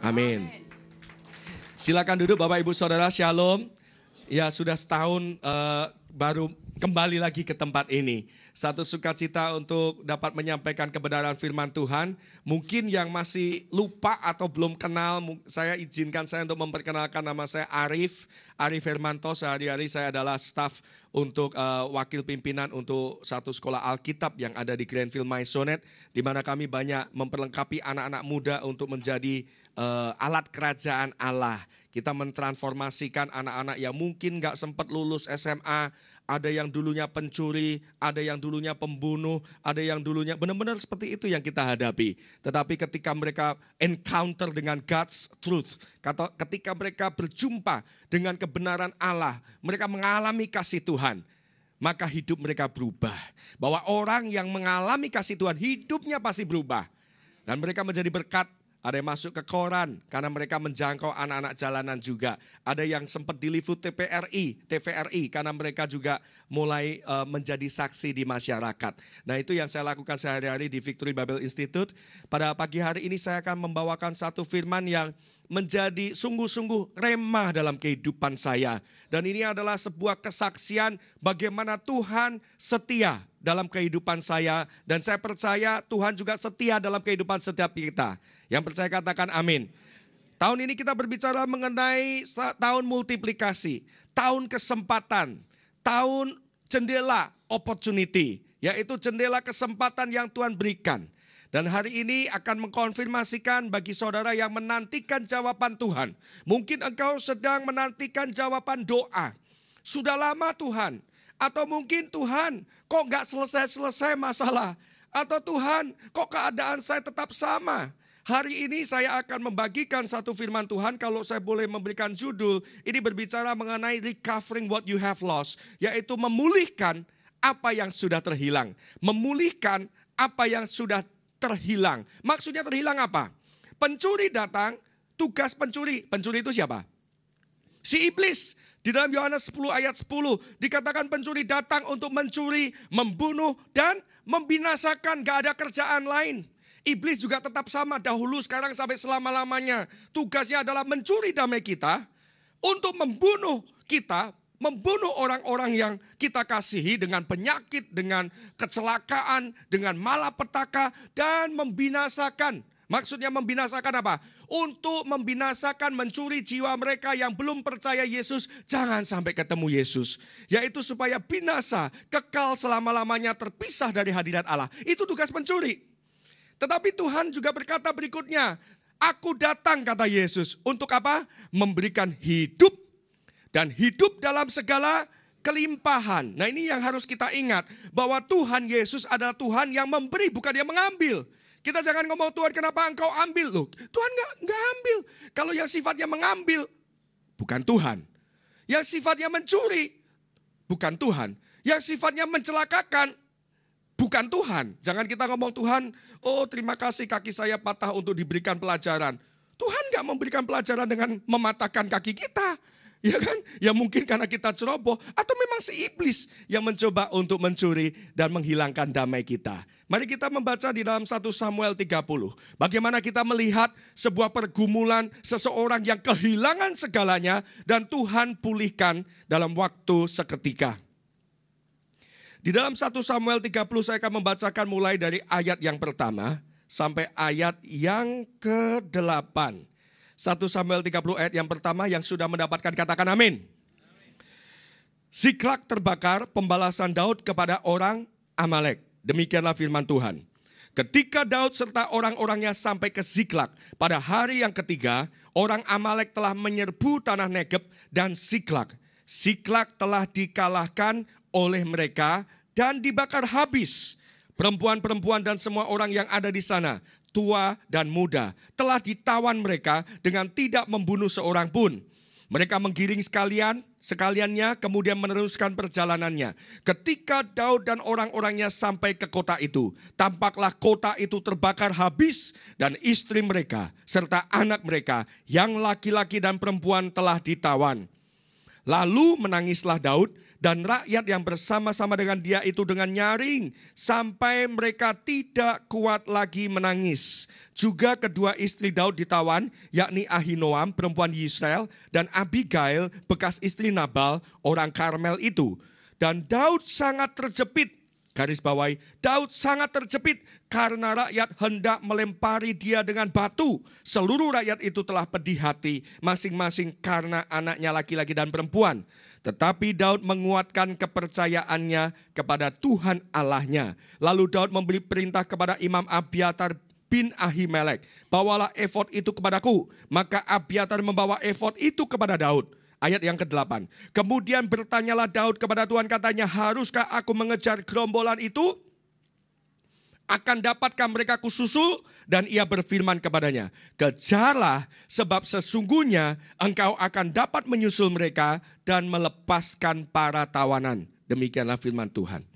Amin. Silakan duduk Bapak Ibu Saudara, Shalom. Ya sudah setahun baru kembali lagi ke tempat ini. Satu sukacita untuk dapat menyampaikan kebenaran firman Tuhan. Mungkin yang masih lupa atau belum kenal, saya izinkan saya untuk memperkenalkan nama saya Arif Hermanto. Sehari-hari saya adalah staf untuk wakil pimpinan untuk satu sekolah Alkitab yang ada di Grandville Maisonette, di mana kami banyak memperlengkapi anak-anak muda untuk menjadi alat kerajaan Allah. Kita mentransformasikan anak-anak yang mungkin gak sempat lulus SMA, ada yang dulunya pencuri, ada yang dulunya pembunuh, ada yang dulunya benar-benar seperti itu yang kita hadapi. Tetapi ketika mereka encounter dengan God's truth, ketika mereka berjumpa dengan kebenaran Allah, mereka mengalami kasih Tuhan, maka hidup mereka berubah. Bahwa orang yang mengalami kasih Tuhan, hidupnya pasti berubah. Dan mereka menjadi berkat. Ada yang masuk ke koran karena mereka menjangkau anak-anak jalanan juga. Ada yang sempat diliput TVRI karena mereka juga mulai menjadi saksi di masyarakat. Nah, itu yang saya lakukan sehari-hari di Victory Bible Institute. Pada pagi hari ini saya akan membawakan satu firman yang menjadi sungguh-sungguh remah dalam kehidupan saya. Dan ini adalah sebuah kesaksian bagaimana Tuhan setia dalam kehidupan saya. Dan saya percaya Tuhan juga setia dalam kehidupan setiap kita. Yang percaya katakan amin. Tahun ini kita berbicara mengenai tahun multiplikasi, tahun kesempatan, tahun jendela opportunity, yaitu jendela kesempatan yang Tuhan berikan. Dan hari ini akan mengkonfirmasikan bagi saudara yang menantikan jawaban Tuhan. Mungkin engkau sedang menantikan jawaban doa. Sudah lama Tuhan. Atau mungkin Tuhan kok gak selesai-selesai masalah. Atau Tuhan kok keadaan saya tetap sama. Hari ini saya akan membagikan satu firman Tuhan, kalau saya boleh memberikan judul, ini berbicara mengenai recovering what you have lost, yaitu memulihkan apa yang sudah terhilang. Memulihkan apa yang sudah terhilang. Maksudnya terhilang apa? Pencuri datang, tugas pencuri itu siapa? Si iblis. Di dalam Yohanes 10 ayat 10 dikatakan pencuri datang untuk mencuri, membunuh, dan membinasakan. Gak ada kerjaan lain. Iblis juga tetap sama dahulu, sekarang sampai selama-lamanya. Tugasnya adalah mencuri damai kita untuk membunuh kita, membunuh orang-orang yang kita kasihi dengan penyakit, dengan kecelakaan, dengan malapetaka, dan membinasakan. Maksudnya membinasakan apa? Untuk membinasakan, mencuri jiwa mereka yang belum percaya Yesus, jangan sampai ketemu Yesus. Yaitu supaya binasa, kekal selama-lamanya, terpisah dari hadirat Allah. Itu tugas pencuri. Tetapi Tuhan juga berkata berikutnya, aku datang kata Yesus untuk apa? Memberikan hidup dan hidup dalam segala kelimpahan. Nah, ini yang harus kita ingat, bahwa Tuhan Yesus adalah Tuhan yang memberi, bukan yang mengambil. Kita jangan ngomong Tuhan kenapa engkau ambil loh. Tuhan enggak ambil. Kalau yang sifatnya mengambil, bukan Tuhan. Yang sifatnya mencuri, bukan Tuhan. Yang sifatnya mencelakakan, bukan Tuhan. Jangan kita ngomong Tuhan, oh terima kasih kaki saya patah untuk diberikan pelajaran. Tuhan gak memberikan pelajaran dengan mematahkan kaki kita. Ya kan? Ya mungkin karena kita ceroboh. Atau memang si iblis yang mencoba untuk mencuri dan menghilangkan damai kita. Mari kita membaca di dalam 1 Samuel 30. Bagaimana kita melihat sebuah pergumulan seseorang yang kehilangan segalanya. Dan Tuhan pulihkan dalam waktu seketika. Di dalam 1 Samuel 30 saya akan membacakan mulai dari ayat yang pertama sampai ayat yang ke-8. 1 Samuel 30 ayat yang pertama, yang sudah mendapatkan katakan amin. Ziklag terbakar, pembalasan Daud kepada orang Amalek. Demikianlah firman Tuhan. Ketika Daud serta orang-orangnya sampai ke Ziklag, pada hari yang ketiga, orang Amalek telah menyerbu tanah Negeb dan Ziklag. Ziklag telah dikalahkan oleh mereka dan dibakar habis. Perempuan-perempuan dan semua orang yang ada di sana, tua dan muda, telah ditawan mereka dengan tidak membunuh seorang pun. Mereka menggiring sekaliannya kemudian meneruskan perjalanannya. Ketika Daud dan orang-orangnya sampai ke kota itu, tampaklah kota itu terbakar habis dan istri mereka serta anak mereka yang laki-laki dan perempuan telah ditawan. Lalu menangislah Daud dan rakyat yang bersama-sama dengan dia itu dengan nyaring sampai mereka tidak kuat lagi menangis. Juga kedua istri Daud ditawan, yakni Ahinoam perempuan Yisrael dan Abigail bekas istri Nabal orang Karmel itu. Dan Daud sangat terjepit. Garis bawahi, Daud sangat terjepit karena rakyat hendak melempari dia dengan batu. Seluruh rakyat itu telah pedih hati masing-masing karena anaknya laki-laki dan perempuan. Tetapi Daud menguatkan kepercayaannya kepada Tuhan Allahnya. Lalu Daud memberi perintah kepada Imam Abiatar bin Ahimelek, bawalah efod itu kepadaku. Maka Abiatar membawa efod itu kepada Daud. Ayat yang ke-8. Kemudian bertanyalah Daud kepada Tuhan, katanya, haruskah aku mengejar gerombolan itu? Akan dapatkah mereka kususul? Dan ia berfirman kepadanya, kejarlah, sebab sesungguhnya engkau akan dapat menyusul mereka dan melepaskan para tawanan. Demikianlah firman Tuhan.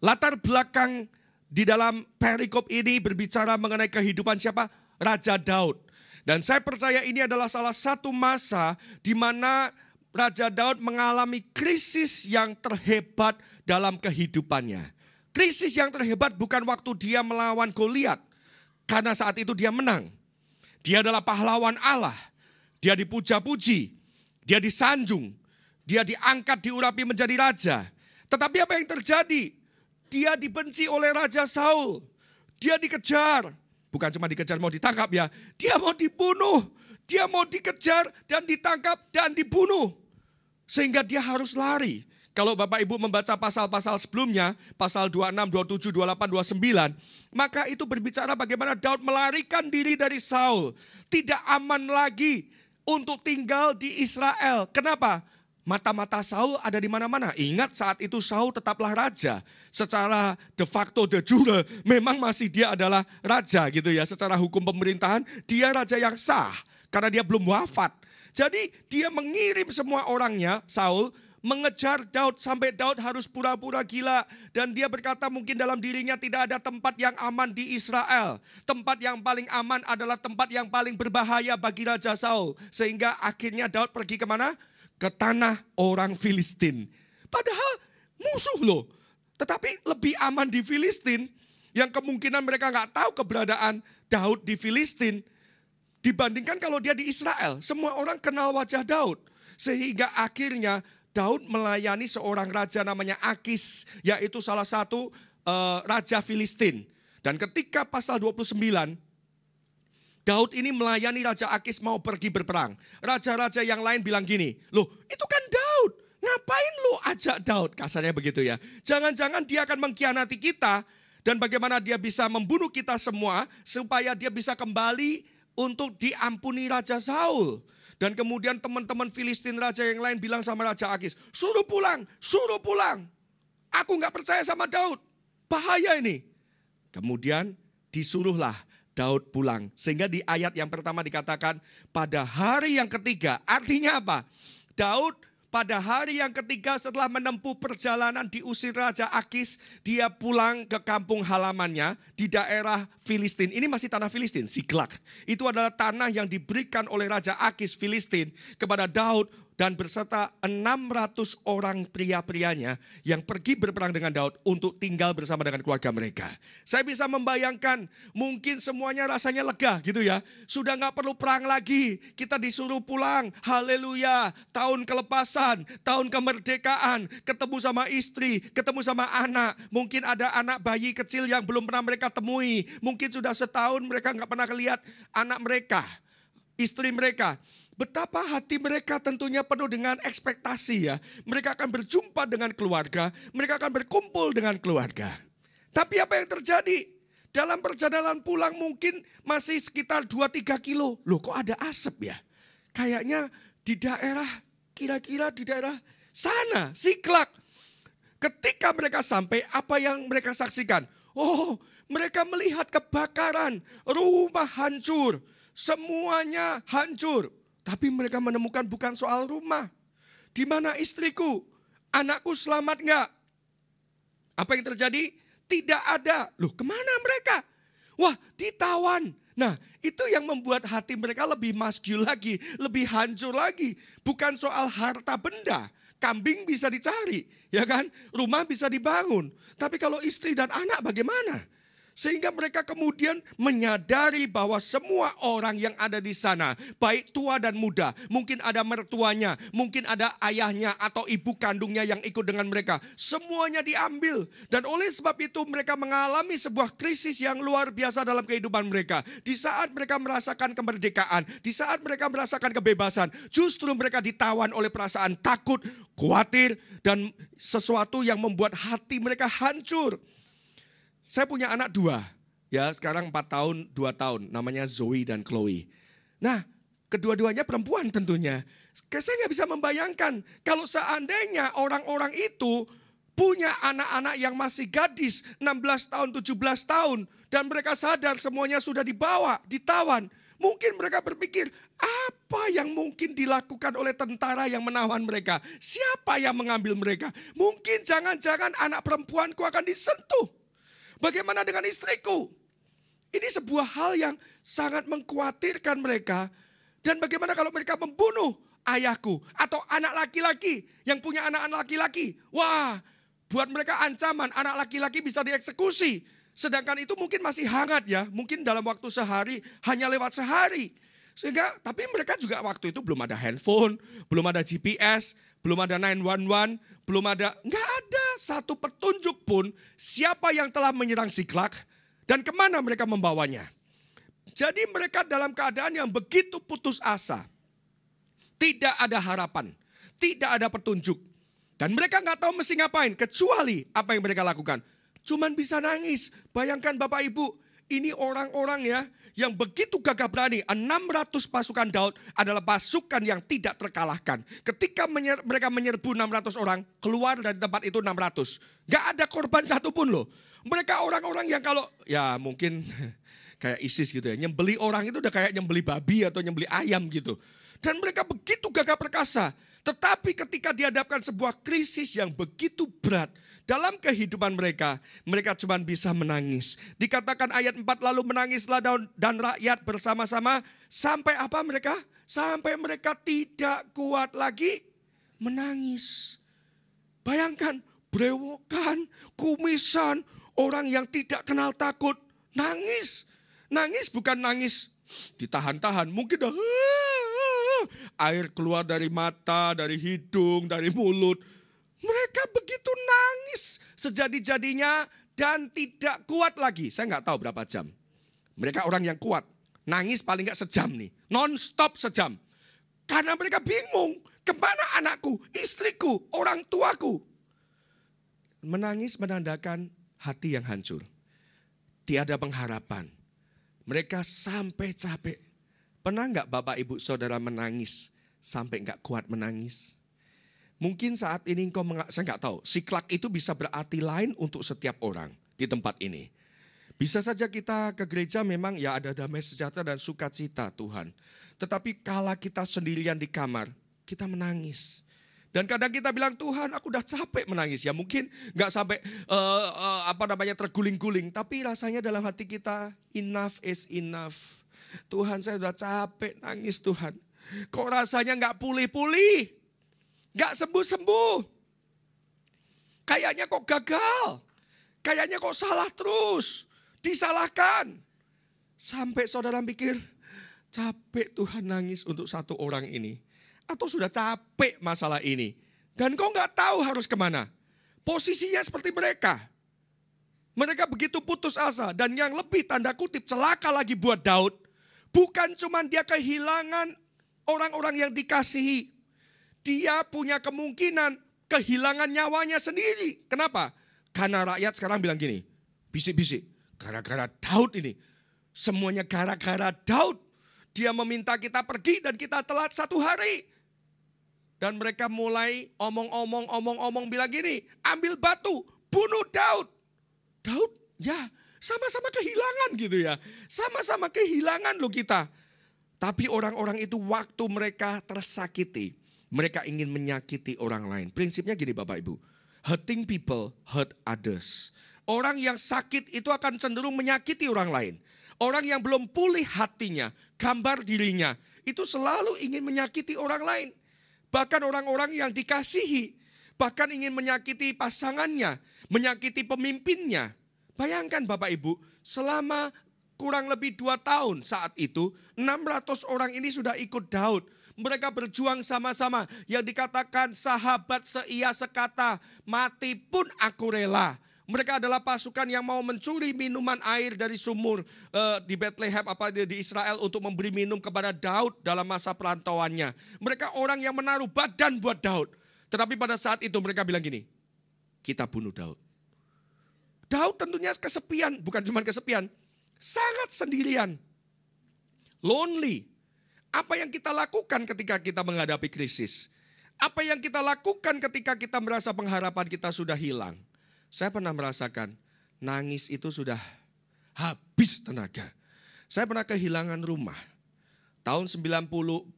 Latar belakang di dalam perikop ini berbicara mengenai kehidupan siapa? Raja Daud. Dan saya percaya ini adalah salah satu masa di mana Raja Daud mengalami krisis yang terhebat dalam kehidupannya. Krisis yang terhebat bukan waktu dia melawan Goliat, karena saat itu dia menang. Dia adalah pahlawan Allah. Dia dipuja-puji, dia disanjung, dia diangkat, diurapi menjadi raja. Tetapi apa yang terjadi? Dia dibenci oleh Raja Saul. Dia dikejar. Bukan cuma dikejar, mau ditangkap ya. Dia mau dibunuh. Dia mau dikejar dan ditangkap dan dibunuh. Sehingga dia harus lari. Kalau Bapak Ibu membaca pasal-pasal sebelumnya, pasal 26, 27, 28, 29, maka itu berbicara bagaimana Daud melarikan diri dari Saul. Tidak aman lagi untuk tinggal di Israel. Kenapa? Mata-mata Saul ada di mana-mana. Ingat saat itu Saul tetaplah raja. Secara de facto de jure memang masih dia adalah raja gitu ya. Secara hukum pemerintahan dia raja yang sah. Karena dia belum wafat. Jadi dia mengirim semua orangnya, Saul, mengejar Daud sampai Daud harus pura-pura gila. Dan dia berkata mungkin dalam dirinya tidak ada tempat yang aman di Israel. Tempat yang paling aman adalah tempat yang paling berbahaya bagi Raja Saul. Sehingga akhirnya Daud pergi kemana? Ke tanah orang Filistin. Padahal musuh loh. Tetapi lebih aman di Filistin. Yang kemungkinan mereka nggak tahu keberadaan Daud di Filistin. Dibandingkan kalau dia di Israel. Semua orang kenal wajah Daud. Sehingga akhirnya Daud melayani seorang raja namanya Akis. Yaitu salah satu raja Filistin. Dan ketika pasal 29. Daud ini melayani Raja Akis mau pergi berperang. Raja-raja yang lain bilang gini, loh itu kan Daud, ngapain lu ajak Daud? Kasarnya begitu ya. Jangan-jangan dia akan mengkhianati kita dan bagaimana dia bisa membunuh kita semua supaya dia bisa kembali untuk diampuni Raja Saul. Dan kemudian teman-teman Filistin raja yang lain bilang sama Raja Akis, suruh pulang, suruh pulang. Aku gak percaya sama Daud, bahaya ini. Kemudian disuruhlah Daud pulang. Sehingga di ayat yang pertama dikatakan pada hari yang ketiga. Artinya apa? Daud pada hari yang ketiga setelah menempuh perjalanan diusir Raja Akis. Dia pulang ke kampung halamannya di daerah Filistin. Ini masih tanah Filistin, Siklak. Itu adalah tanah yang diberikan oleh Raja Akis Filistin kepada Daud. Dan berserta 600 orang pria-prianya yang pergi berperang dengan Daud untuk tinggal bersama dengan keluarga mereka. Saya bisa membayangkan mungkin semuanya rasanya lega gitu ya. Sudah gak perlu perang lagi, kita disuruh pulang. Haleluya, tahun kelepasan, tahun kemerdekaan, ketemu sama istri, ketemu sama anak. Mungkin ada anak bayi kecil yang belum pernah mereka temui. Mungkin sudah setahun mereka gak pernah lihat anak mereka, istri mereka. Betapa hati mereka tentunya penuh dengan ekspektasi ya. Mereka akan berjumpa dengan keluarga, mereka akan berkumpul dengan keluarga. Tapi apa yang terjadi? Dalam perjalanan pulang mungkin masih sekitar 2-3 kilo. Loh kok ada asap ya? Kayaknya di daerah, kira-kira di daerah sana, Siklak. Ketika mereka sampai, apa yang mereka saksikan? Oh, mereka melihat kebakaran, rumah hancur, semuanya hancur. Tapi mereka menemukan bukan soal rumah. Di mana istriku? Anakku selamat enggak? Apa yang terjadi? Tidak ada. Loh kemana mereka? Wah ditawan. Nah itu yang membuat hati mereka lebih maskul lagi. Lebih hancur lagi. Bukan soal harta benda. kambing bisa dicari, ya kan? Rumah bisa dibangun. Tapi kalau istri dan anak bagaimana? Sehingga mereka kemudian menyadari bahwa semua orang yang ada di sana, baik tua dan muda, mungkin ada mertuanya, mungkin ada ayahnya atau ibu kandungnya yang ikut dengan mereka. Semuanya diambil. Dan oleh sebab itu mereka mengalami sebuah krisis yang luar biasa dalam kehidupan mereka. Di saat mereka merasakan kemerdekaan, di saat mereka merasakan kebebasan, justru mereka ditawan oleh perasaan takut, khawatir, dan sesuatu yang membuat hati mereka hancur. Saya punya anak 2, ya sekarang 4 tahun, 2 tahun, namanya Zoe dan Chloe. Nah, kedua-duanya perempuan tentunya. Saya nggak bisa membayangkan kalau seandainya orang-orang itu punya anak-anak yang masih gadis, 16 tahun, 17 tahun. Dan mereka sadar semuanya sudah dibawa, ditawan. Mungkin mereka berpikir, apa yang mungkin dilakukan oleh tentara yang menawan mereka? Siapa yang mengambil mereka? Mungkin jangan-jangan anak perempuanku akan disentuh. Bagaimana dengan istriku? Ini sebuah hal yang sangat mengkhawatirkan mereka. Dan bagaimana kalau mereka membunuh ayahku atau anak laki-laki yang punya anak-anak laki-laki? Wah, buat mereka ancaman anak laki-laki bisa dieksekusi. Sedangkan itu mungkin masih hangat ya. Mungkin dalam waktu sehari, hanya lewat sehari. Sehingga, tapi mereka juga waktu itu belum ada handphone, belum ada GPS, belum ada 911, belum ada, nggak ada satu petunjuk pun siapa yang telah menyerang Siklag dan kemana mereka membawanya. Jadi mereka dalam keadaan yang begitu putus asa. Tidak ada harapan, tidak ada petunjuk. Dan mereka nggak tahu mesti ngapain, kecuali apa yang mereka lakukan. Cuman bisa nangis. Bayangkan Bapak Ibu, ini orang-orang ya yang begitu gagah berani. 600 pasukan Daud adalah pasukan yang tidak terkalahkan. Ketika mereka menyerbu 600 orang, keluar dari tempat itu 600. Gak ada korban satupun loh. Mereka orang-orang yang kalau, ya mungkin kayak ISIS gitu ya. Nyembeli orang itu udah kayak nyembeli babi atau nyembeli ayam gitu. Dan mereka begitu gagah perkasa. Tetapi ketika dihadapkan sebuah krisis yang begitu berat dalam kehidupan mereka, mereka cuma bisa menangis. Dikatakan ayat 4, lalu menangislah dan rakyat bersama-sama. Sampai apa mereka? Sampai mereka tidak kuat lagi menangis. Bayangkan, brewokan, kumisan, orang yang tidak kenal takut, nangis. Nangis bukan nangis ditahan-tahan, mungkin dah air keluar dari mata, dari hidung, dari mulut. Mereka begitu nangis sejadi-jadinya dan tidak kuat lagi. Saya nggak tahu berapa jam. Mereka orang yang kuat. Nangis paling nggak sejam nih. Non-stop sejam. Karena mereka bingung. Kemana anakku, istriku, orang tuaku. Menangis menandakan hati yang hancur. Tiada pengharapan. Mereka sampai capek. Pernah nggak Bapak Ibu Saudara menangis sampai nggak kuat menangis? Mungkin saat ini saya nggak tahu. Siklag itu bisa berarti lain untuk setiap orang di tempat ini. Bisa saja kita ke gereja memang ya ada damai sejahtera dan sukacita Tuhan. Tetapi kala kita sendirian di kamar, kita menangis. Dan kadang kita bilang, Tuhan aku udah capek menangis. Ya mungkin nggak sampai terguling-guling. Tapi rasanya dalam hati kita, enough is enough. Tuhan saya sudah capek nangis Tuhan. Kok rasanya nggak pulih-pulih. Nggak sembuh-sembuh. Kayaknya kok gagal. Kayaknya kok salah terus. Disalahkan. Sampai saudara pikir, capek Tuhan nangis untuk satu orang ini. Atau sudah capek masalah ini. Dan kau nggak tahu harus kemana. Posisinya seperti mereka. Mereka begitu putus asa. Dan yang lebih tanda kutip celaka lagi buat Daud. Bukan cuma dia kehilangan orang-orang yang dikasihi. Dia punya kemungkinan kehilangan nyawanya sendiri. Kenapa? Karena rakyat sekarang bilang gini. Bisik-bisik. Gara-gara Daud ini. Semuanya gara-gara Daud. Dia meminta kita pergi dan kita telat 1 hari. Dan mereka mulai omong-omong bilang gini. Ambil batu, bunuh Daud. Daud, ya sama-sama kehilangan gitu ya. Sama-sama kehilangan loh kita. Tapi orang-orang itu waktu mereka tersakiti. Mereka ingin menyakiti orang lain. Prinsipnya gini Bapak Ibu. Hurting people hurt others. Orang yang sakit itu akan cenderung menyakiti orang lain. Orang yang belum pulih hatinya, gambar dirinya. Itu selalu ingin menyakiti orang lain. Bahkan orang-orang yang dikasihi, bahkan ingin menyakiti pasangannya, menyakiti pemimpinnya. Bayangkan Bapak Ibu, selama kurang lebih 2 tahun saat itu, 600 orang ini sudah ikut Daud. Mereka berjuang sama-sama. Yang dikatakan sahabat seia sekata, mati pun aku rela. Mereka adalah pasukan yang mau mencuri minuman air dari sumur di Bethlehem di Israel untuk memberi minum kepada Daud dalam masa perantauannya. Mereka orang yang menaruh badan buat Daud. Tetapi pada saat itu mereka bilang gini, kita bunuh Daud. Daud tentunya kesepian, bukan cuma kesepian, sangat sendirian. Lonely. Apa yang kita lakukan ketika kita menghadapi krisis? Apa yang kita lakukan ketika kita merasa pengharapan kita sudah hilang? Saya pernah merasakan nangis itu sudah habis tenaga. Saya pernah kehilangan rumah. Tahun 88.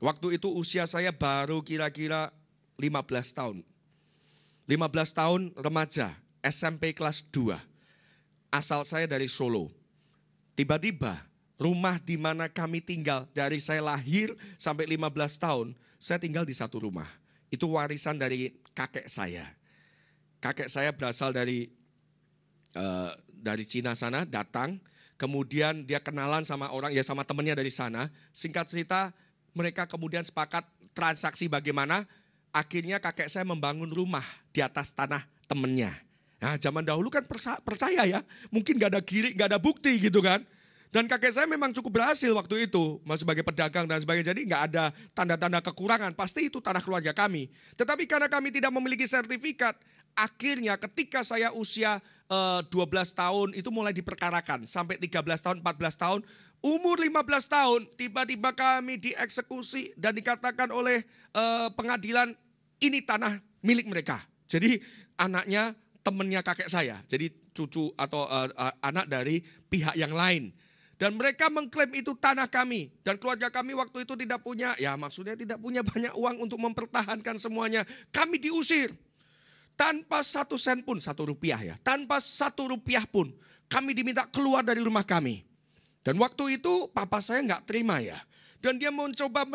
Waktu itu usia saya baru kira-kira 15 tahun. 15 tahun remaja, SMP kelas 2. Asal saya dari Solo. Tiba-tiba rumah di mana kami tinggal dari saya lahir sampai 15 tahun, saya tinggal di satu rumah. Itu warisan dari kakek saya. Kakek saya berasal dari Cina sana, datang. Kemudian dia kenalan sama orang, ya sama temannya dari sana. Singkat cerita, mereka kemudian sepakat transaksi bagaimana. Akhirnya kakek saya membangun rumah di atas tanah temannya. Nah zaman dahulu kan percaya ya, mungkin gak ada kiri, gak ada bukti gitu kan. Dan kakek saya memang cukup berhasil waktu itu, sebagai pedagang dan sebagainya. Jadi nggak ada tanda-tanda kekurangan, pasti itu tanah keluarga kami. Tetapi karena kami tidak memiliki sertifikat, akhirnya ketika saya usia 12 tahun itu mulai diperkarakan. Sampai 13 tahun, 14 tahun, umur 15 tahun tiba-tiba kami dieksekusi dan dikatakan oleh pengadilan ini tanah milik mereka. Jadi anaknya temannya kakek saya, jadi cucu atau anak dari pihak yang lain. Dan mereka mengklaim itu tanah kami. Dan keluarga kami waktu itu tidak punya, ya maksudnya tidak punya banyak uang untuk mempertahankan semuanya. Kami diusir. Tanpa 1 sen pun, 1 rupiah ya. Tanpa 1 rupiah pun kami diminta keluar dari rumah kami. Dan waktu itu papa saya nggak terima ya. Dan dia mencoba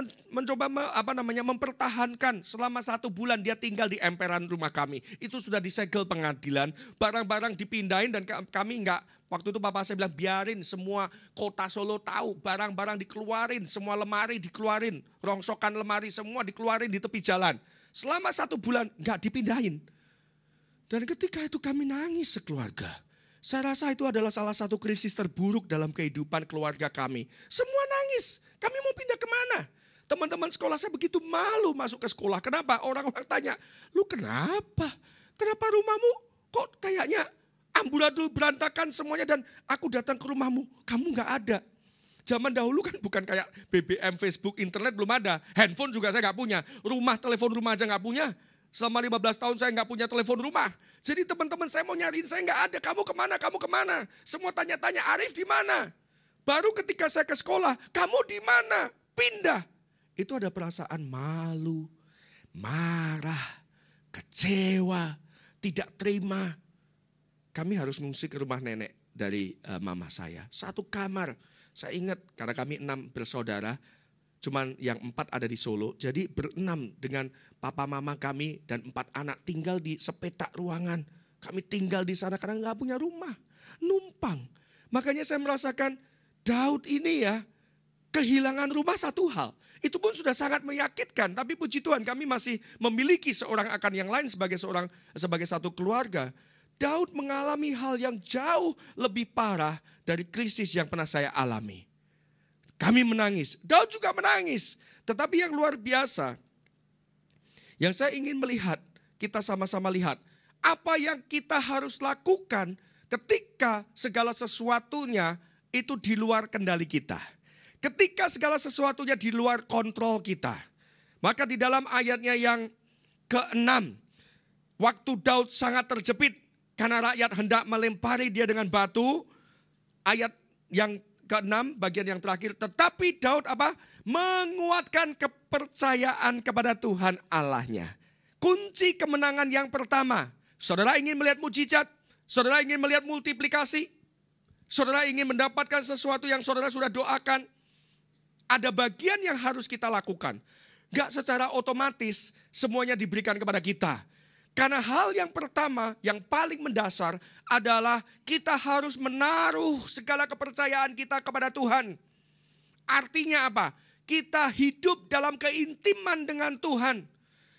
mempertahankan selama 1 bulan dia tinggal di emperan rumah kami. Itu sudah disegel pengadilan, barang-barang dipindahin dan kami nggak. Waktu itu papa saya bilang biarin semua kota Solo tahu, barang-barang dikeluarin, semua lemari dikeluarin, rongsokan lemari semua dikeluarin di tepi jalan. Selama 1 bulan nggak dipindahin. Dan ketika itu kami nangis sekeluarga. Saya rasa itu adalah salah satu krisis terburuk dalam kehidupan keluarga kami. Semua nangis, kami mau pindah kemana? Teman-teman sekolah saya begitu malu masuk ke sekolah. Kenapa? Orang-orang tanya, lu kenapa? Kenapa rumahmu kok kayaknya amburadul berantakan semuanya dan aku datang ke rumahmu, kamu gak ada. Zaman dahulu kan bukan kayak BBM, Facebook, internet belum ada. Handphone juga saya gak punya. Telepon rumah aja gak punya. Selama 15 tahun saya gak punya telepon rumah. Jadi teman-teman saya mau nyariin saya gak ada. Kamu kemana, kamu kemana? Semua tanya-tanya, Arif di mana? Baru ketika saya ke sekolah, kamu di mana? Pindah. Itu ada perasaan malu, marah, kecewa, tidak terima. Kami harus ngungsi ke rumah nenek dari mama saya. 1 kamar. Saya ingat karena kami 6 bersaudara. Cuman yang 4 ada di Solo. Jadi berenam dengan papa mama kami dan 4 anak tinggal di sepetak ruangan. Kami tinggal di sana karena gak punya rumah. Numpang. Makanya saya merasakan Daud ini ya kehilangan rumah 1 hal. Itu pun sudah sangat menyakitkan. Tapi puji Tuhan kami masih memiliki seorang akan yang lain sebagai satu keluarga. Daud mengalami hal yang jauh lebih parah dari krisis yang pernah saya alami. Kami menangis, Daud juga menangis. Tetapi yang luar biasa, yang saya ingin melihat, kita sama-sama lihat. Apa yang kita harus lakukan ketika segala sesuatunya itu di luar kendali kita. Ketika segala sesuatunya di luar kontrol kita. Maka di dalam ayatnya yang ke-6, waktu Daud sangat terjepit, karena rakyat hendak melempari dia dengan batu. Ayat yang ke-6 bagian yang terakhir. Tetapi Daud menguatkan kepercayaan kepada Tuhan Allahnya. Kunci kemenangan yang pertama. Saudara ingin melihat mujizat. Saudara ingin melihat multiplikasi. Saudara ingin mendapatkan sesuatu yang saudara sudah doakan. Ada bagian yang harus kita lakukan. Gak secara otomatis semuanya diberikan kepada kita. Karena hal yang pertama, yang paling mendasar adalah kita harus menaruh segala kepercayaan kita kepada Tuhan. Artinya apa? Kita hidup dalam keintiman dengan Tuhan.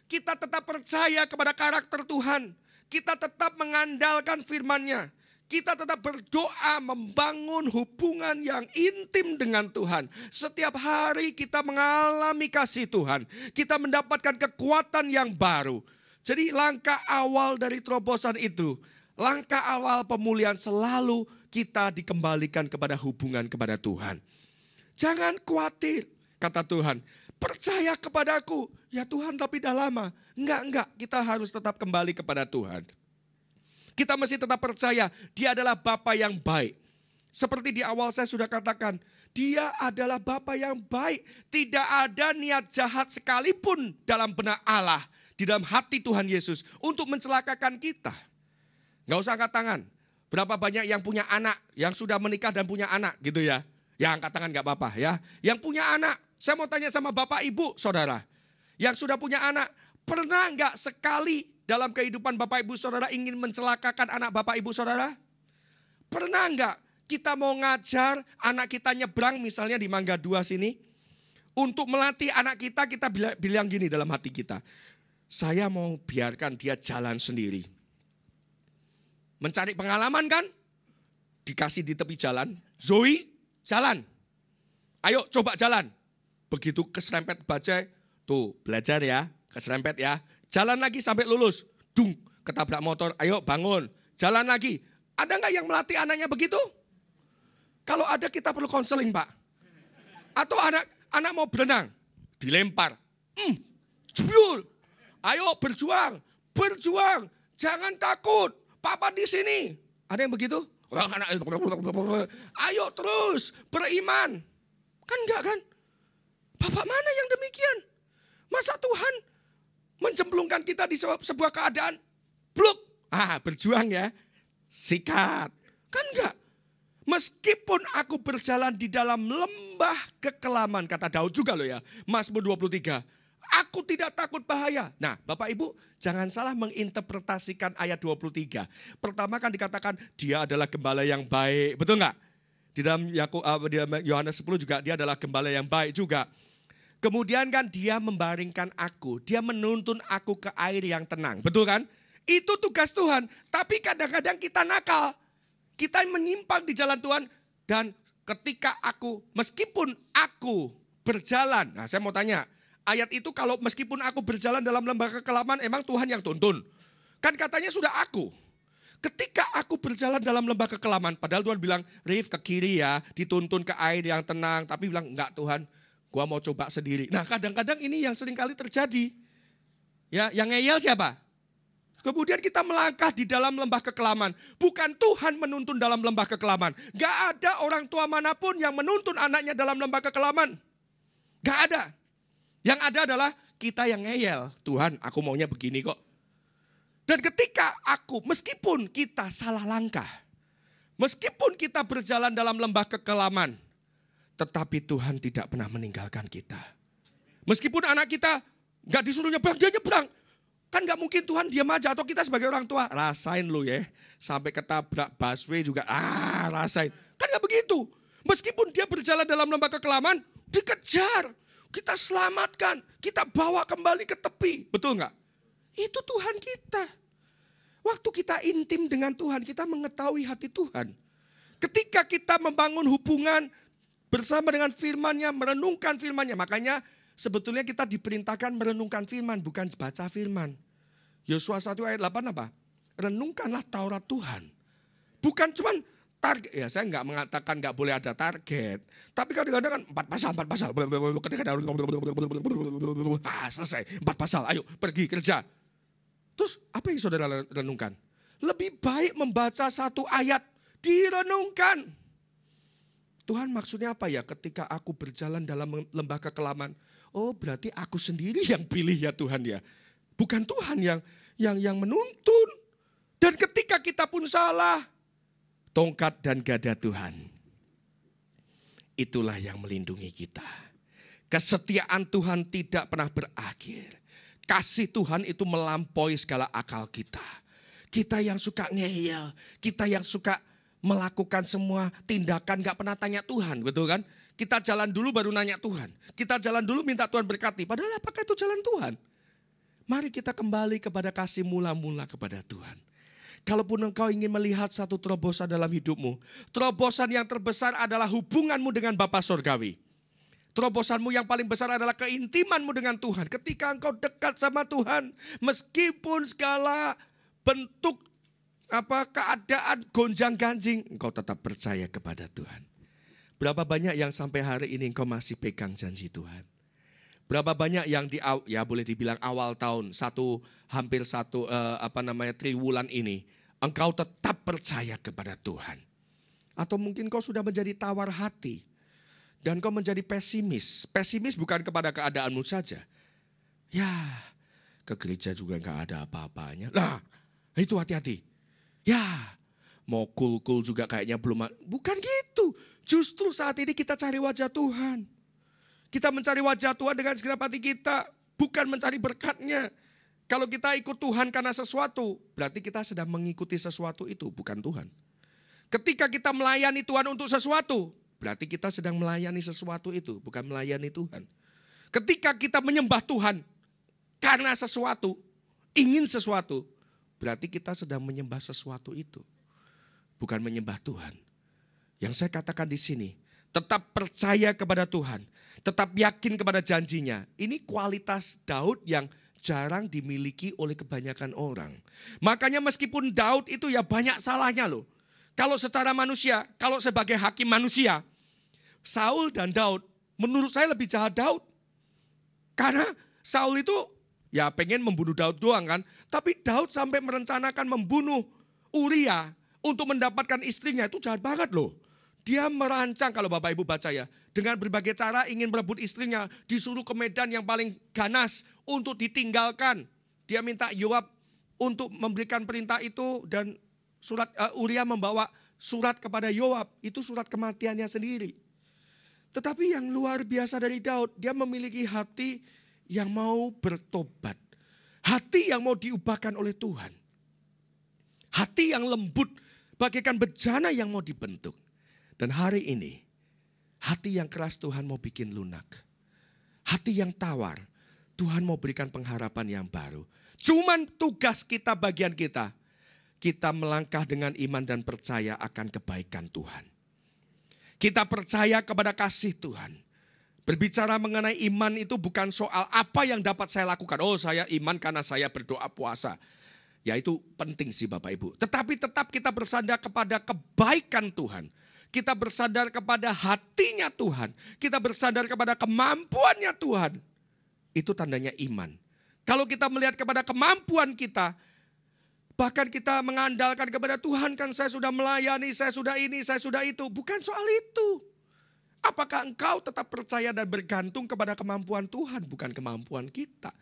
Kita tetap percaya kepada karakter Tuhan. Kita tetap mengandalkan firman-Nya. Kita tetap berdoa membangun hubungan yang intim dengan Tuhan. Setiap hari kita mengalami kasih Tuhan. Kita mendapatkan kekuatan yang baru. Jadi langkah awal dari terobosan itu, langkah awal pemulihan selalu kita dikembalikan kepada hubungan kepada Tuhan. Jangan khawatir, kata Tuhan. Percaya kepadaku. Ya Tuhan, tapi dah lama. Enggak. Kita harus tetap kembali kepada Tuhan. Kita mesti tetap percaya Dia adalah Bapa yang baik. Seperti di awal saya sudah katakan, Dia adalah Bapa yang baik. Tidak ada niat jahat sekalipun dalam benak Allah, di dalam hati Tuhan Yesus untuk mencelakakan kita. Gak usah angkat tangan. Berapa banyak yang punya anak, yang sudah menikah dan punya anak gitu ya. Ya angkat tangan gak apa-apa ya. Yang punya anak, saya mau tanya sama Bapak Ibu Saudara. Yang sudah punya anak, pernah gak sekali dalam kehidupan Bapak Ibu Saudara ingin mencelakakan anak Bapak Ibu Saudara? Pernah enggak kita mau ngajar anak kita nyebrang misalnya di Mangga 2 sini? Untuk melatih anak kita, kita bilang gini dalam hati kita. Saya mau biarkan dia jalan sendiri. Mencari pengalaman kan? Dikasih di tepi jalan. Zoe, jalan. Ayo coba jalan. Begitu keserempet bajai, tuh belajar ya, keserempet ya. Jalan lagi sampai lulus. Dung, ketabrak motor. Ayo bangun. Jalan lagi. Ada nggak yang melatih anaknya begitu? Kalau ada kita perlu konseling Pak. Atau anak mau berenang. Dilempar. Jebul. Ayo berjuang. Berjuang. Jangan takut. Papa di sini. Ada yang begitu? Ayo terus. Beriman. Kan enggak kan? Bapak mana yang demikian? Masa Tuhan mencemplungkan kita di sebuah keadaan blok. Berjuang ya. Sikat. Kan enggak. Meskipun aku berjalan di dalam lembah kekelaman. Kata Daud juga loh ya. Mazmur 23. Aku tidak takut bahaya. Nah Bapak Ibu jangan salah menginterpretasikan ayat 23. Pertama kan dikatakan dia adalah gembala yang baik. Betul enggak? Di dalam Yohanes 10 juga dia adalah gembala yang baik juga. Kemudian kan dia membaringkan aku. Dia menuntun aku ke air yang tenang. Betul kan? Itu tugas Tuhan. Tapi kadang-kadang kita nakal. Kita menyimpang di jalan Tuhan. Dan ketika meskipun aku berjalan. Nah saya mau tanya. Ayat itu kalau meskipun aku berjalan dalam lembah kekelaman. Emang Tuhan yang tuntun? Kan katanya sudah aku. Ketika aku berjalan dalam lembah kekelaman. Padahal Tuhan bilang, Rif ke kiri ya. Dituntun ke air yang tenang. Tapi bilang, enggak Tuhan. Gua mau coba sendiri. Nah kadang-kadang ini yang sering kali terjadi. Ya, yang ngeyel siapa? Kemudian kita melangkah di dalam lembah kekelaman. Bukan Tuhan menuntun dalam lembah kekelaman. Gak ada orang tua manapun yang menuntun anaknya dalam lembah kekelaman. Gak ada. Yang ada adalah kita yang ngeyel. Tuhan aku maunya begini kok. Dan ketika meskipun kita salah langkah. Meskipun kita berjalan dalam lembah kekelaman. Tetapi Tuhan tidak pernah meninggalkan kita. Meskipun anak kita gak disuruh nyebrang, dia nyebrang. Kan gak mungkin Tuhan diam aja atau kita sebagai orang tua. Rasain lo ya, sampai ketabrak busway juga, rasain. Kan gak begitu. Meskipun dia berjalan dalam lembah kekelaman, dikejar. Kita selamatkan, kita bawa kembali ke tepi. Betul gak? Itu Tuhan kita. Waktu kita intim dengan Tuhan, kita mengetahui hati Tuhan. Ketika kita membangun hubungan bersama dengan firman-Nya, merenungkan firman-Nya. Makanya sebetulnya kita diperintahkan merenungkan firman, bukan baca firman. Yosua 1 ayat 8 apa? Renungkanlah Taurat Tuhan. Bukan cuman target, ya saya nggak mengatakan nggak boleh ada target. Tapi kadang-kadang kan 4 pasal. Selesai, 4 pasal, ayo pergi kerja. Terus apa yang saudara renungkan? Lebih baik membaca 1 ayat, direnungkan. Tuhan maksudnya apa ya ketika aku berjalan dalam lembah kekelaman? Oh berarti aku sendiri yang pilih ya Tuhan ya. Bukan Tuhan yang menuntun. Dan ketika kita pun salah, tongkat dan gada Tuhan. Itulah yang melindungi kita. Kesetiaan Tuhan tidak pernah berakhir. Kasih Tuhan itu melampaui segala akal kita. Kita yang suka ngeyel, kita yang suka melakukan semua tindakan gak pernah tanya Tuhan, betul kan? Kita jalan dulu baru nanya Tuhan. Kita jalan dulu minta Tuhan berkati. Padahal apakah itu jalan Tuhan? Mari kita kembali kepada kasih mula-mula kepada Tuhan. Kalaupun engkau ingin melihat satu terobosan dalam hidupmu, terobosan yang terbesar adalah hubunganmu dengan Bapa Surgawi. Terobosanmu yang paling besar adalah keintimanmu dengan Tuhan. Ketika engkau dekat sama Tuhan, meskipun segala bentuk keadaan gonjang-ganjing, engkau tetap percaya kepada Tuhan. Berapa banyak yang sampai hari ini engkau masih pegang janji Tuhan? Berapa banyak yang boleh dibilang awal tahun hampir satu triwulan ini engkau tetap percaya kepada Tuhan? Atau mungkin kau sudah menjadi tawar hati dan kau menjadi pesimis. Pesimis bukan kepada keadaanmu saja. Ya, ke gereja juga enggak ada apa-apanya. Nah, itu hati-hati. Ya, mau cool-cool juga kayaknya belum. Bukan gitu. Justru saat ini kita cari wajah Tuhan. Kita mencari wajah Tuhan dengan segenap hati kita. Bukan mencari berkatnya. Kalau kita ikut Tuhan karena sesuatu, berarti kita sedang mengikuti sesuatu itu, bukan Tuhan. Ketika kita melayani Tuhan untuk sesuatu, berarti kita sedang melayani sesuatu itu, bukan melayani Tuhan. Ketika kita menyembah Tuhan karena sesuatu, ingin sesuatu, berarti kita sedang menyembah sesuatu itu, bukan menyembah Tuhan. Yang saya katakan di sini, tetap percaya kepada Tuhan, tetap yakin kepada janjinya. Ini kualitas Daud yang jarang dimiliki oleh kebanyakan orang. Makanya meskipun Daud itu ya banyak salahnya loh. Kalau secara manusia, kalau sebagai hakim manusia, Saul dan Daud, menurut saya lebih jahat Daud. Karena Saul itu ya pengen membunuh Daud doang kan. Tapi Daud sampai merencanakan membunuh Uria untuk mendapatkan istrinya, itu jahat banget loh. Dia merancang, kalau Bapak Ibu baca ya, dengan berbagai cara ingin merebut istrinya, disuruh ke medan yang paling ganas untuk ditinggalkan. Dia minta Yoab untuk memberikan perintah itu dan Uria membawa surat kepada Yoab, itu surat kematiannya sendiri. Tetapi yang luar biasa dari Daud, dia memiliki hati yang mau bertobat. Hati yang mau diubahkan oleh Tuhan. Hati yang lembut, bagaikan bejana yang mau dibentuk. Dan hari ini, hati yang keras Tuhan mau bikin lunak. Hati yang tawar, Tuhan mau berikan pengharapan yang baru. Cuman tugas kita, bagian kita, kita melangkah dengan iman dan percaya akan kebaikan Tuhan. Kita percaya kepada kasih Tuhan. Berbicara mengenai iman itu bukan soal apa yang dapat saya lakukan. Oh, saya iman karena saya berdoa puasa. Ya itu penting sih Bapak Ibu. Tetapi tetap kita bersandar kepada kebaikan Tuhan. Kita bersandar kepada hatinya Tuhan. Kita bersandar kepada kemampuannya Tuhan. Itu tandanya iman. Kalau kita melihat kepada kemampuan kita, bahkan kita mengandalkan kepada Tuhan, kan saya sudah melayani, saya sudah ini, saya sudah itu. Bukan soal itu. Apakah engkau tetap percaya dan bergantung kepada kemampuan Tuhan, bukan kemampuan kita.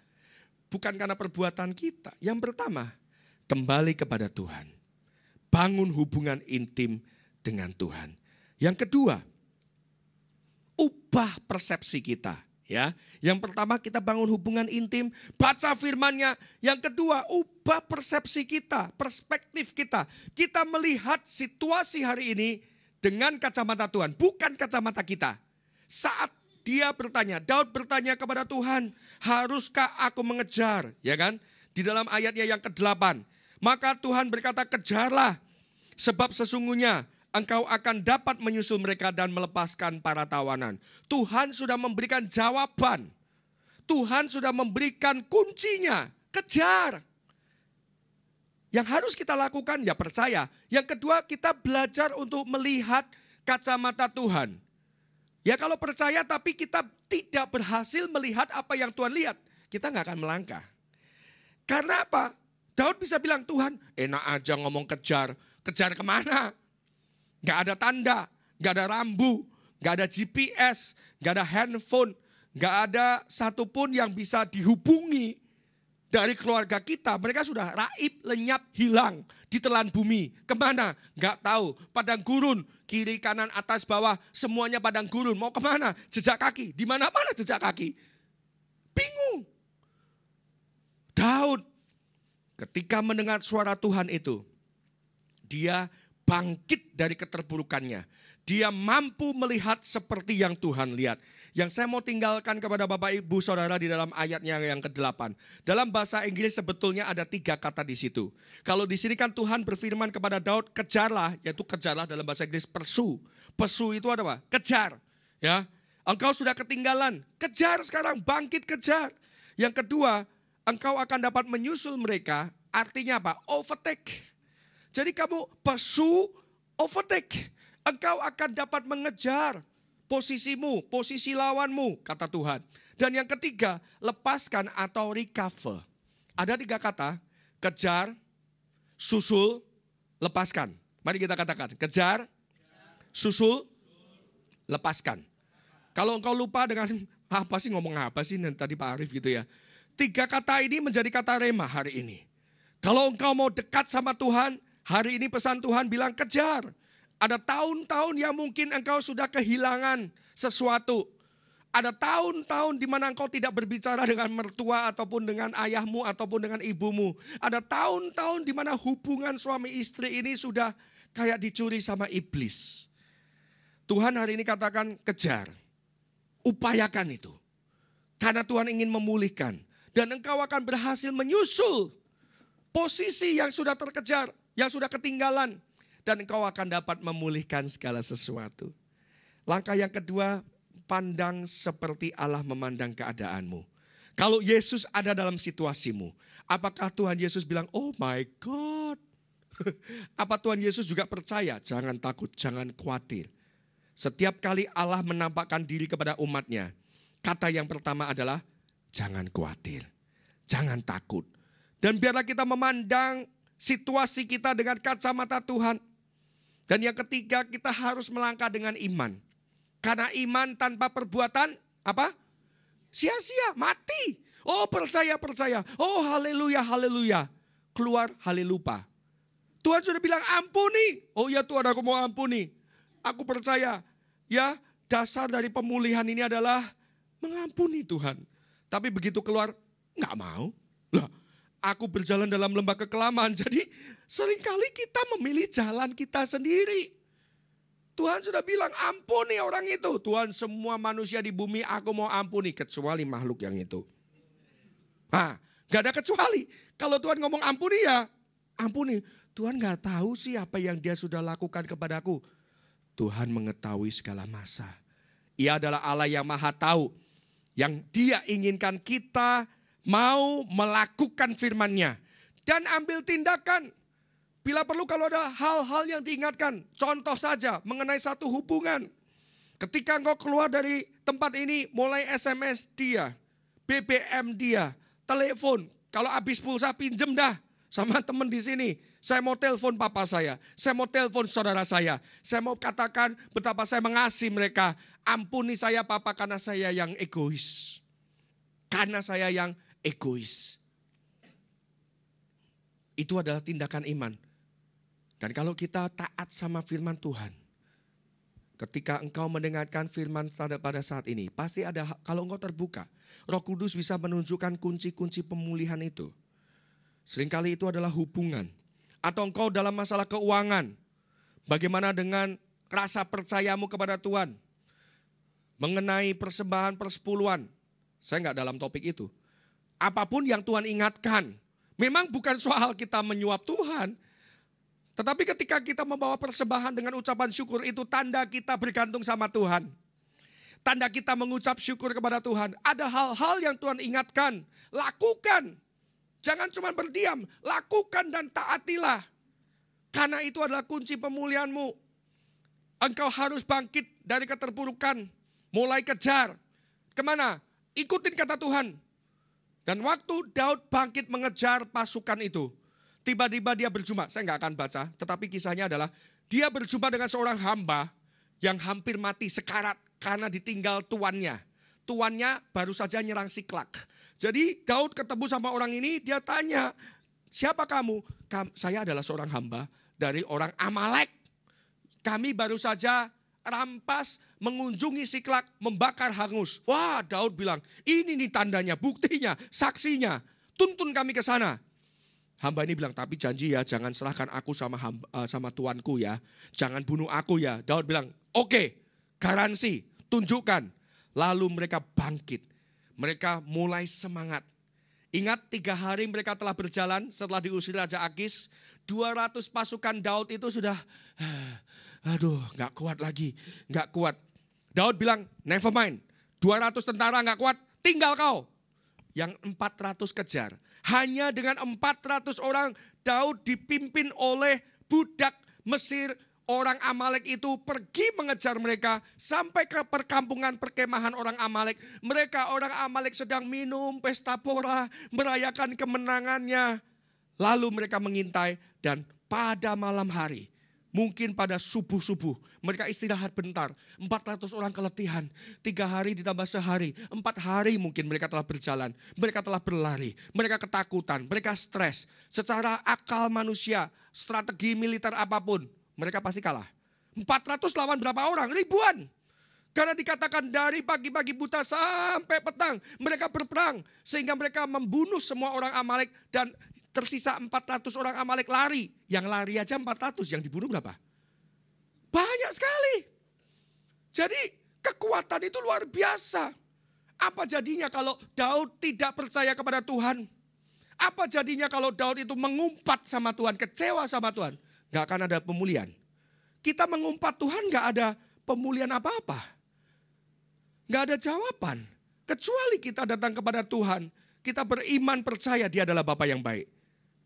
Bukan karena perbuatan kita. Yang pertama, kembali kepada Tuhan. Bangun hubungan intim dengan Tuhan. Yang kedua, ubah persepsi kita. Ya, yang pertama kita bangun hubungan intim, baca firman-Nya. Yang kedua, ubah persepsi kita, perspektif kita. Kita melihat situasi hari ini dengan kacamata Tuhan, bukan kacamata kita. Saat dia bertanya, Daud bertanya kepada Tuhan, haruskah aku mengejar? Ya kan? Di dalam ayatnya yang ke-8. Maka Tuhan berkata, kejarlah, sebab sesungguhnya engkau akan dapat menyusul mereka dan melepaskan para tawanan. Tuhan sudah memberikan jawaban. Tuhan sudah memberikan kuncinya. Kejar. Yang harus kita lakukan ya percaya. Yang kedua kita belajar untuk melihat kacamata Tuhan. Ya kalau percaya tapi kita tidak berhasil melihat apa yang Tuhan lihat, kita nggak akan melangkah. Karena apa? Daud bisa bilang, Tuhan enak aja ngomong kejar. Kejar kemana? Gak ada tanda, gak ada rambu, gak ada GPS, gak ada handphone, gak ada satupun yang bisa dihubungi dari keluarga kita. Mereka sudah raib, lenyap, hilang ditelan bumi. Kemana? Nggak tahu. Padang gurun, kiri, kanan, atas, bawah, semuanya padang gurun. Mau kemana? Jejak kaki. Di mana-mana jejak kaki. Bingung. Daud ketika mendengar suara Tuhan itu, dia bangkit dari keterpurukannya. Dia mampu melihat seperti yang Tuhan lihat. Yang saya mau tinggalkan kepada Bapak Ibu Saudara di dalam ayatnya yang ke-8. Dalam bahasa Inggris sebetulnya ada 3 kata di situ. Kalau di sini kan Tuhan berfirman kepada Daud, kejarlah, yaitu kejarlah dalam bahasa Inggris pursue. Pursue itu ada apa? Kejar. Ya, engkau sudah ketinggalan, kejar sekarang, bangkit kejar. Yang kedua, engkau akan dapat menyusul mereka, artinya apa? Overtake. Jadi kamu pursue, overtake. Engkau akan dapat mengejar posisimu, posisi lawanmu, kata Tuhan. Dan yang ketiga, lepaskan atau recover. Ada 3 kata, kejar, susul, lepaskan. Mari kita katakan, kejar, susul, lepaskan. Kalau engkau lupa dengan apa sih, ngomong apa sih tadi Pak Arief gitu ya. 3 kata ini menjadi kata rema hari ini. Kalau engkau mau dekat sama Tuhan, hari ini pesan Tuhan bilang kejar. Ada tahun-tahun yang mungkin engkau sudah kehilangan sesuatu. Ada tahun-tahun di mana engkau tidak berbicara dengan mertua ataupun dengan ayahmu ataupun dengan ibumu. Ada tahun-tahun di mana hubungan suami istri ini sudah kayak dicuri sama iblis. Tuhan hari ini katakan kejar. Upayakan itu. Karena Tuhan ingin memulihkan. Dan engkau akan berhasil menyusul posisi yang sudah terkejar, yang sudah ketinggalan. Dan engkau akan dapat memulihkan segala sesuatu. Langkah yang kedua, pandang seperti Allah memandang keadaanmu. Kalau Yesus ada dalam situasimu, apakah Tuhan Yesus bilang, oh my God. Apa Tuhan Yesus juga percaya, jangan takut, jangan khawatir. Setiap kali Allah menampakkan diri kepada umatnya, kata yang pertama adalah, jangan khawatir, jangan takut. Dan biarlah kita memandang situasi kita dengan kacamata Tuhan. Dan yang ketiga, kita harus melangkah dengan iman. Karena iman tanpa perbuatan, apa? Sia-sia, mati. Oh percaya. Oh haleluya, haleluya. Keluar halelupa. Tuhan sudah bilang ampuni. Oh ya Tuhan, aku mau ampuni. Aku percaya. Ya, dasar dari pemulihan ini adalah mengampuni Tuhan. Tapi begitu keluar, nggak mau. Lah, aku berjalan dalam lembah kekelaman. Jadi seringkali kita memilih jalan kita sendiri. Tuhan sudah bilang ampuni orang itu. Tuhan, semua manusia di bumi aku mau ampuni. Kecuali makhluk yang itu. Nah, gak ada kecuali. Kalau Tuhan ngomong ampuni ya ampuni. Tuhan gak tahu sih apa yang dia sudah lakukan kepadaku. Tuhan mengetahui segala masa. Ia adalah Allah yang maha tahu. Yang dia inginkan kita mau melakukan firman-Nya. Dan ambil tindakan. Bila perlu kalau ada hal-hal yang diingatkan. Contoh saja mengenai satu hubungan. Ketika engkau keluar dari tempat ini, mulai SMS dia. BBM dia. Telepon. Kalau habis pulsa pinjem dah sama teman di sini. Saya mau telepon papa saya. Saya mau telepon saudara saya. Saya mau katakan betapa saya mengasihi mereka. Ampuni saya papa karena saya yang egois. Karena saya yang egois. Itu adalah tindakan iman. Dan kalau kita taat sama firman Tuhan. Ketika engkau mendengarkan firman pada saat ini. Pasti ada, kalau engkau terbuka. Roh Kudus bisa menunjukkan kunci-kunci pemulihan itu. Seringkali itu adalah hubungan. Atau engkau dalam masalah keuangan. Bagaimana dengan rasa percayamu kepada Tuhan. Mengenai persembahan persepuluhan. Saya enggak dalam topik itu. Apapun yang Tuhan ingatkan. Memang bukan soal kita menyuap Tuhan. Tetapi ketika kita membawa persembahan dengan ucapan syukur. Itu tanda kita bergantung sama Tuhan. Tanda kita mengucap syukur kepada Tuhan. Ada hal-hal yang Tuhan ingatkan. Lakukan. Jangan cuma berdiam. Lakukan dan taatilah. Karena itu adalah kunci pemulihanmu. Engkau harus bangkit dari keterpurukan. Mulai kejar. Kemana? Ikutin kata Tuhan. Dan waktu Daud bangkit mengejar pasukan itu. Tiba-tiba dia berjumpa. Saya nggak akan baca. Tetapi kisahnya adalah. Dia berjumpa dengan seorang hamba. Yang hampir mati sekarat. Karena ditinggal tuannya. Tuannya baru saja nyerang Siklak. Jadi Daud ketemu sama orang ini. Dia tanya. siapa kamu? Saya adalah seorang hamba dari orang Amalek. Kami baru saja rampas, mengunjungi Siklak, membakar hangus. Wah, Daud bilang, ini nih tandanya, buktinya, saksinya. Tuntun kami ke sana. Hamba ini bilang, tapi janji ya, jangan serahkan aku sama tuanku ya. Jangan bunuh aku ya. Daud bilang, oke, garansi, tunjukkan. Lalu mereka bangkit. Mereka mulai semangat. Ingat 3 hari mereka telah berjalan setelah diusir Raja Akis. 200 pasukan Daud itu sudah, aduh gak kuat lagi, gak kuat. Daud bilang, never mind, 200 tentara gak kuat, tinggal kau. Yang 400 kejar. Hanya dengan 400 orang Daud dipimpin oleh budak Mesir. Orang Amalek itu pergi mengejar mereka sampai ke perkampungan perkemahan orang Amalek. Mereka orang Amalek sedang minum pesta pora, merayakan kemenangannya. Lalu mereka mengintai dan pada malam hari, mungkin pada subuh-subuh, mereka istirahat bentar. 400 orang keletihan, 3 hari ditambah sehari, 4 hari mungkin mereka telah berjalan. Mereka telah berlari, mereka ketakutan, mereka stres. Secara akal manusia, strategi militer apapun, mereka pasti kalah. 400 lawan berapa orang? Ribuan. Karena dikatakan dari pagi-pagi buta sampai petang mereka berperang. Sehingga mereka membunuh semua orang Amalek dan tersisa 400 orang Amalek lari. Yang lari aja 400, yang dibunuh berapa? Banyak sekali. Jadi kekuatan itu luar biasa. Apa jadinya kalau Daud tidak percaya kepada Tuhan? Apa jadinya kalau Daud itu mengumpat sama Tuhan, kecewa sama Tuhan? Gak akan ada pemulihan. Kita mengumpat Tuhan gak ada pemulihan apa-apa. Gak ada jawaban. Kecuali kita datang kepada Tuhan. Kita beriman percaya dia adalah Bapa yang baik.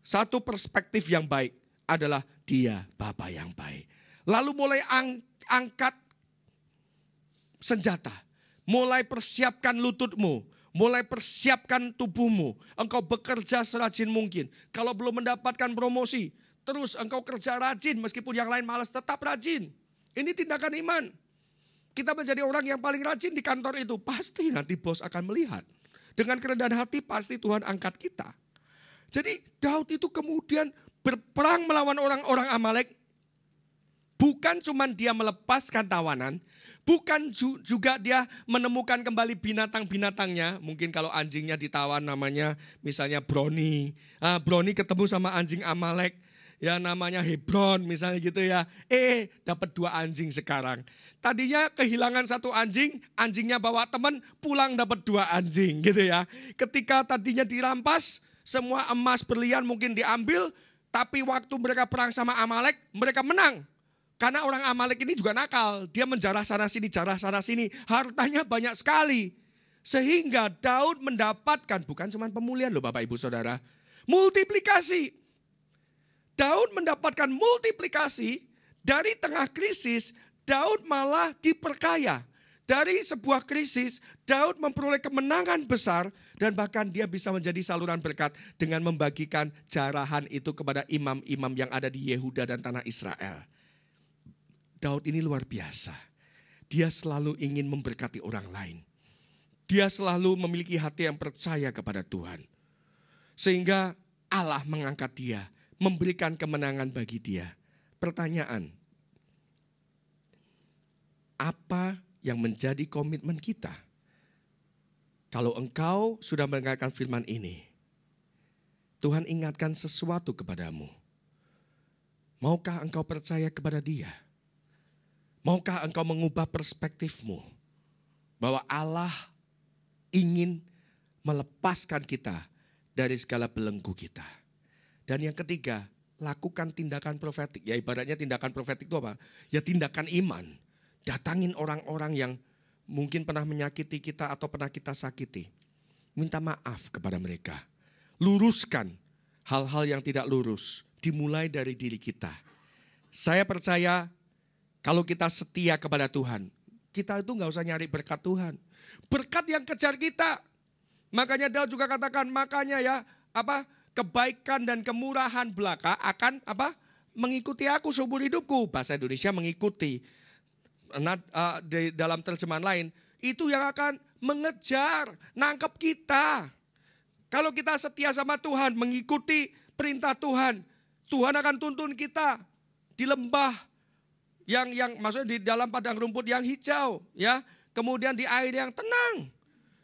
Satu perspektif yang baik adalah dia Bapa yang baik. Lalu mulai angkat senjata. Mulai persiapkan lututmu. Mulai persiapkan tubuhmu. Engkau bekerja serajin mungkin. Kalau belum mendapatkan promosi, terus engkau kerja rajin meskipun yang lain malas, tetap rajin. Ini tindakan iman. Kita menjadi orang yang paling rajin di kantor itu. Pasti nanti bos akan melihat. Dengan kerendahan hati pasti Tuhan angkat kita. Jadi Daud itu kemudian berperang melawan orang-orang Amalek. Bukan cuma dia melepaskan tawanan. Bukan juga dia menemukan kembali binatang-binatangnya. Mungkin kalau anjingnya ditawan namanya misalnya Broni. Broni ketemu sama anjing Amalek. Ya namanya Hebron misalnya gitu ya. Dapat 2 anjing sekarang. Tadinya kehilangan 1 anjing, anjingnya bawa teman, pulang dapat 2 anjing gitu ya. Ketika tadinya dirampas, semua emas berlian mungkin diambil, tapi waktu mereka perang sama Amalek, mereka menang. Karena orang Amalek ini juga nakal, dia menjarah sana sini, jarah sana sini, hartanya banyak sekali. Sehingga Daud mendapatkan, bukan cuma pemulihan loh Bapak Ibu Saudara, multiplikasi. Daud mendapatkan multiplikasi dari tengah krisis, Daud malah diperkaya. Dari sebuah krisis, Daud memperoleh kemenangan besar dan bahkan dia bisa menjadi saluran berkat dengan membagikan jarahan itu kepada imam-imam yang ada di Yehuda dan tanah Israel. Daud ini luar biasa. Dia selalu ingin memberkati orang lain. Dia selalu memiliki hati yang percaya kepada Tuhan. Sehingga Allah mengangkat dia, memberikan kemenangan bagi dia. Pertanyaan, apa yang menjadi komitmen kita? Kalau engkau sudah mendengarkan firman ini, Tuhan ingatkan sesuatu kepadamu. Maukah engkau percaya kepada dia? Maukah engkau mengubah perspektifmu? Bahwa Allah ingin melepaskan kita dari segala belenggu kita. Dan yang ketiga, lakukan tindakan profetik. Ya ibaratnya tindakan profetik itu apa? Ya tindakan iman. Datangin orang-orang yang mungkin pernah menyakiti kita atau pernah kita sakiti. Minta maaf kepada mereka. Luruskan hal-hal yang tidak lurus. Dimulai dari diri kita. Saya percaya kalau kita setia kepada Tuhan, kita itu gak usah nyari berkat Tuhan. Berkat yang kejar kita. Makanya Daud juga katakan, makanya ya kebaikan dan kemurahan belaka akan mengikuti aku seumur hidupku. Bahasa Indonesia mengikuti. Dalam terjemahan lain, itu yang akan mengejar, nangkep kita. Kalau kita setia sama Tuhan, mengikuti perintah Tuhan. Tuhan akan tuntun kita di lembah yang maksudnya di dalam padang rumput yang hijau, ya. Kemudian di air yang tenang.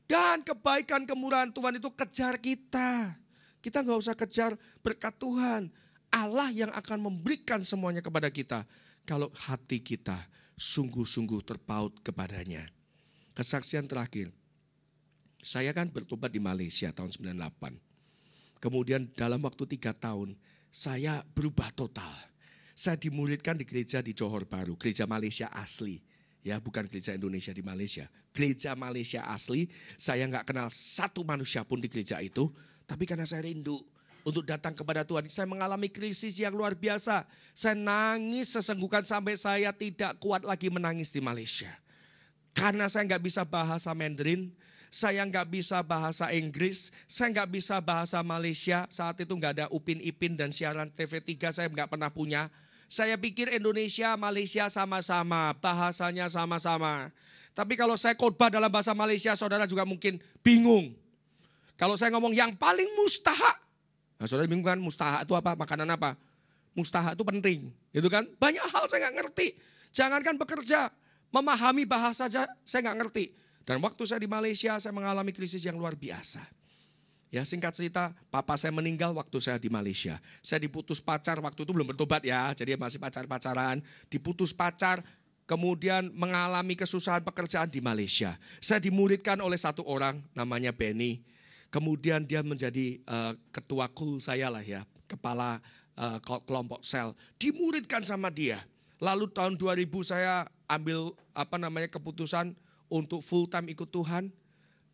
Dan kebaikan kemurahan Tuhan itu kejar kita. Kita nggak usah kejar berkat Tuhan. Allah yang akan memberikan semuanya kepada kita. Kalau hati kita sungguh-sungguh terpaut kepadanya. Kesaksian terakhir. Saya kan bertobat di Malaysia tahun 98. Kemudian dalam waktu 3 tahun saya berubah total. Saya dimuridkan di gereja di Johor Bahru, gereja Malaysia asli. Ya, bukan gereja Indonesia di Malaysia. Gereja Malaysia asli, saya nggak kenal satu manusia pun di gereja itu. Tapi karena saya rindu untuk datang kepada Tuhan, saya mengalami krisis yang luar biasa. Saya nangis sesenggukan sampai saya tidak kuat lagi menangis di Malaysia. Karena saya nggak bisa bahasa Mandarin, saya nggak bisa bahasa Inggris, saya nggak bisa bahasa Malaysia. Saat itu nggak ada Upin Ipin dan siaran TV3 saya nggak pernah punya. Saya pikir Indonesia, Malaysia sama-sama, bahasanya sama-sama. Tapi kalau saya khotbah dalam bahasa Malaysia, saudara juga mungkin bingung. Kalau saya ngomong yang paling mustahak, nah saudara bingung kan, mustahak itu apa, makanan apa? Mustahak itu penting, gitu kan? Banyak hal saya nggak ngerti. Jangankan bekerja, memahami bahasa saja saya nggak ngerti. Dan waktu saya di Malaysia, saya mengalami krisis yang luar biasa. Ya, singkat cerita, papa saya meninggal waktu saya di Malaysia. Saya diputus pacar, waktu itu belum bertobat ya, jadi masih pacar-pacaran. Diputus pacar, kemudian mengalami kesusahan pekerjaan di Malaysia. Saya dimuridkan oleh satu orang, namanya Benny. Kemudian dia menjadi ketua kul saya lah ya, kepala kelompok sel. Dimuridkan sama dia. Lalu tahun 2000 saya ambil keputusan untuk full time ikut Tuhan.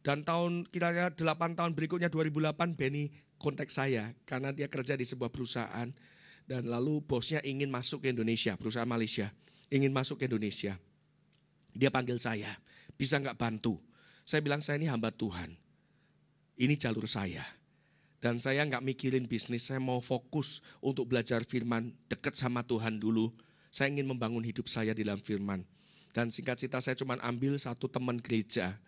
Dan kira-kira 8 tahun berikutnya 2008 Benny kontak saya karena dia kerja di sebuah perusahaan. Dan lalu bosnya ingin masuk ke Indonesia, perusahaan Malaysia. Ingin masuk ke Indonesia. Dia panggil saya, bisa nggak bantu? Saya bilang saya ini hamba Tuhan. Ini jalur saya. Dan saya nggak mikirin bisnis, saya mau fokus untuk belajar firman, dekat sama Tuhan dulu. Saya ingin membangun hidup saya di dalam firman. Dan singkat cerita saya cuma ambil satu teman gereja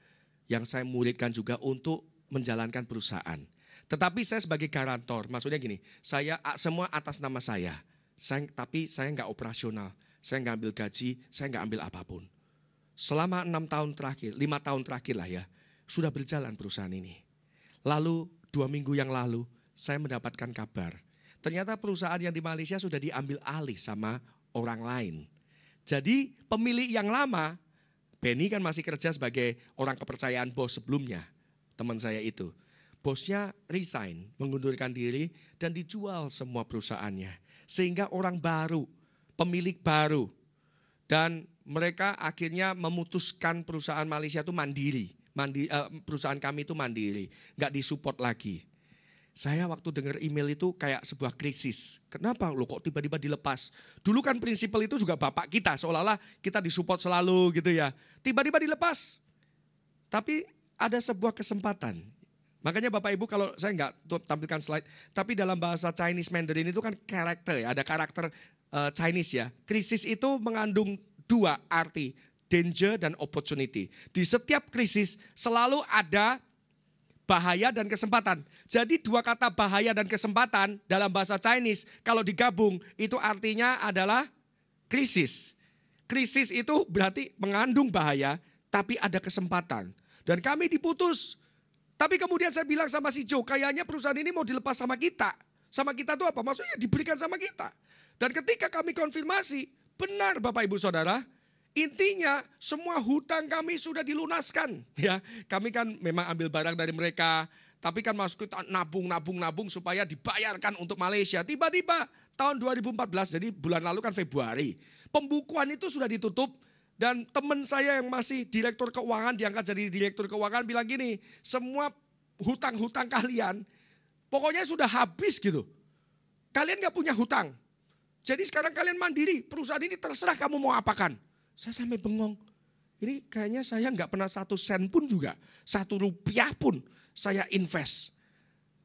yang saya muridkan juga untuk menjalankan perusahaan. Tetapi saya sebagai garantor, maksudnya gini, saya semua atas nama saya. Tapi saya nggak operasional, saya nggak ambil gaji, saya nggak ambil apapun. Selama 5 tahun terakhir lah ya, sudah berjalan perusahaan ini. Lalu 2 minggu yang lalu, saya mendapatkan kabar. Ternyata perusahaan yang di Malaysia sudah diambil alih sama orang lain. Jadi pemilik yang lama, Benny kan masih kerja sebagai orang kepercayaan bos sebelumnya, teman saya itu. Bosnya resign, mengundurkan diri dan dijual semua perusahaannya. Sehingga orang baru, pemilik baru. Dan mereka akhirnya memutuskan perusahaan Malaysia itu mandiri. Perusahaan kami itu mandiri, nggak disupport lagi. Saya waktu dengar email itu kayak sebuah krisis. Kenapa lo kok tiba-tiba dilepas? Dulu kan prinsipal itu juga bapak kita, seolah-olah kita disupport selalu gitu ya. Tiba-tiba dilepas. Tapi ada sebuah kesempatan. Makanya Bapak Ibu kalau saya nggak tampilkan slide, tapi dalam bahasa Chinese Mandarin itu kan karakter ya, ada karakter Chinese ya. Krisis itu mengandung 2 arti, danger dan opportunity. Di setiap krisis selalu ada bahaya dan kesempatan. Jadi 2 kata bahaya dan kesempatan dalam bahasa Chinese kalau digabung itu artinya adalah krisis. Krisis itu berarti mengandung bahaya tapi ada kesempatan. Dan kami diputus. Tapi kemudian saya bilang sama si Joe, kayaknya perusahaan ini mau dilepas sama kita. Sama kita itu apa? Maksudnya diberikan sama kita. Dan ketika kami konfirmasi, benar Bapak Ibu Saudara, intinya semua hutang kami sudah dilunaskan. Ya, kami kan memang ambil barang dari mereka, tapi kan masuk kita nabung supaya dibayarkan untuk Malaysia. Tiba-tiba tahun 2014, jadi bulan lalu kan Februari, pembukuan itu sudah ditutup. Dan teman saya yang masih direktur keuangan, diangkat jadi direktur keuangan bilang gini, semua hutang-hutang kalian pokoknya sudah habis gitu. Kalian gak punya hutang. Jadi sekarang kalian mandiri, perusahaan ini terserah kamu mau apakan. Saya sampai bengong. Ini kayaknya saya gak pernah 1 sen pun juga, 1 rupiah pun saya invest.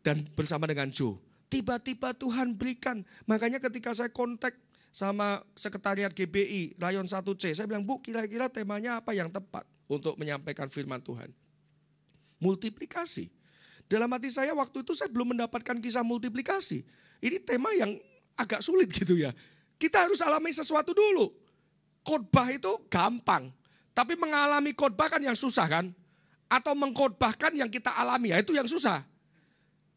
Dan bersama dengan Joe, tiba-tiba Tuhan berikan. Makanya ketika saya kontak sama sekretariat GBI, Rayon 1C. Saya bilang, Bu, kira-kira temanya apa yang tepat untuk menyampaikan firman Tuhan? Multiplikasi. Dalam hati saya waktu itu saya belum mendapatkan kisah multiplikasi. Ini tema yang agak sulit gitu ya. Kita harus alami sesuatu dulu. Khotbah itu gampang. Tapi mengalami khotbah kan yang susah kan. Atau mengkhotbahkan yang kita alami, ya itu yang susah.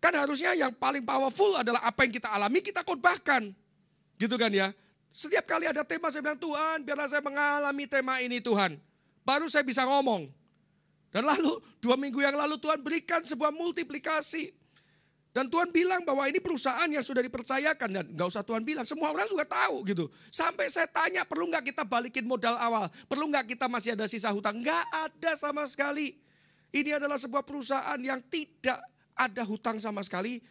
Kan harusnya yang paling powerful adalah apa yang kita alami, kita khotbahkan. Gitu kan ya. Setiap kali ada tema saya bilang, Tuhan biarlah saya mengalami tema ini Tuhan. Baru saya bisa ngomong. Dan lalu 2 minggu yang lalu Tuhan berikan sebuah multiplikasi. Dan Tuhan bilang bahwa ini perusahaan yang sudah dipercayakan. Dan gak usah Tuhan bilang, semua orang juga tahu gitu. Sampai saya tanya, perlu gak kita balikin modal awal? Perlu gak kita masih ada sisa hutang? Gak ada sama sekali. Ini adalah sebuah perusahaan yang tidak ada hutang sama sekali.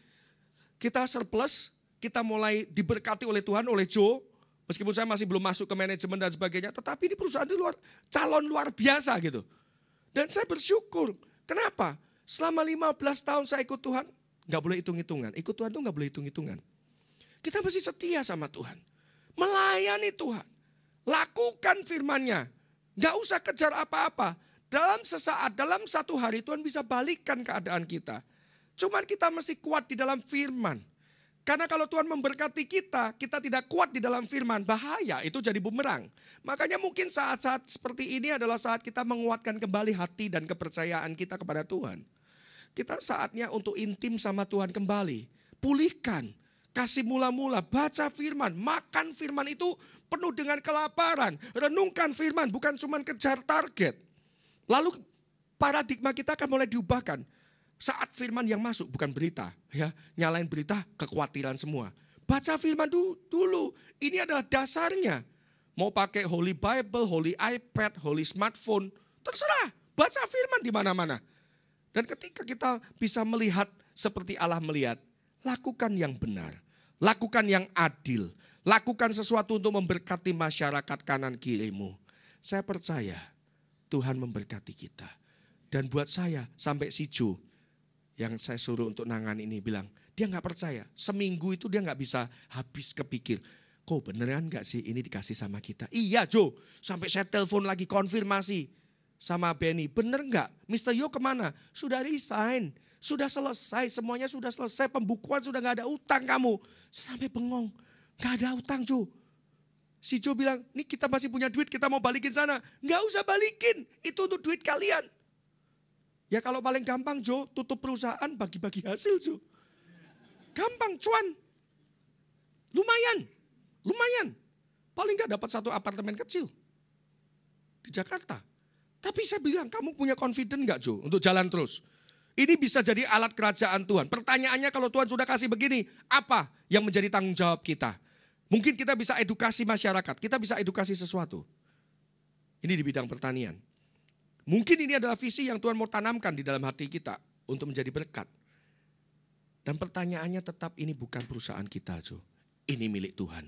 Kita surplus, kita mulai diberkati oleh Tuhan, oleh Joe. Meskipun saya masih belum masuk ke manajemen dan sebagainya. Tetapi ini perusahaan itu calon luar biasa gitu. Dan saya bersyukur. Kenapa? Selama 15 tahun saya ikut Tuhan. Gak boleh hitung-hitungan. Ikut Tuhan itu gak boleh hitung-hitungan. Kita mesti setia sama Tuhan. Melayani Tuhan. Lakukan firman-Nya. Gak usah kejar apa-apa. Dalam sesaat, dalam satu hari Tuhan bisa balikkan keadaan kita. Cuman kita mesti kuat di dalam firman. Karena kalau Tuhan memberkati kita, kita tidak kuat di dalam firman. Bahaya, itu jadi bumerang. Makanya mungkin saat-saat seperti ini adalah saat kita menguatkan kembali hati dan kepercayaan kita kepada Tuhan. Kita saatnya untuk intim sama Tuhan kembali. Pulihkan, kasih mula-mula, baca firman, makan firman itu penuh dengan kelaparan. Renungkan firman, bukan cuma kejar target. Lalu paradigma kita akan mulai diubahkan. Saat firman yang masuk, bukan berita. Ya, nyalain berita, kekhawatiran semua. Baca firman dulu, ini adalah dasarnya. Mau pakai Holy Bible, Holy iPad, Holy Smartphone, terserah. Baca firman di mana-mana. Dan ketika kita bisa melihat seperti Allah melihat, lakukan yang benar, lakukan yang adil, lakukan sesuatu untuk memberkati masyarakat kanan kirimu. Saya percaya Tuhan memberkati kita. Dan buat saya sampai si Joe yang saya suruh untuk nangan ini bilang, dia gak percaya. Seminggu itu dia gak bisa habis kepikir, kok beneran gak sih ini dikasih sama kita? Iya Joe, sampai saya telepon lagi konfirmasi. Sama Benny, bener nggak? Mr. Yo kemana? Sudah resign, sudah selesai, semuanya sudah selesai, pembukuan sudah nggak ada utang kamu. Saya sampai bengong, nggak ada utang Joe. Si Joe bilang, nih kita masih punya duit, kita mau balikin sana. Nggak usah balikin, itu untuk duit kalian. Ya kalau paling gampang Joe, tutup perusahaan, bagi-bagi hasil Joe. Gampang, cuan. Lumayan. Paling nggak dapat satu apartemen kecil di Jakarta. Tapi saya bilang, kamu punya confident gak Joe untuk jalan terus? Ini bisa jadi alat kerajaan Tuhan. Pertanyaannya kalau Tuhan sudah kasih begini, apa yang menjadi tanggung jawab kita? Mungkin kita bisa edukasi masyarakat, kita bisa edukasi sesuatu. Ini di bidang pertanian. Mungkin ini adalah visi yang Tuhan mau tanamkan di dalam hati kita untuk menjadi berkat. Dan pertanyaannya tetap ini bukan perusahaan kita Joe. Ini milik Tuhan.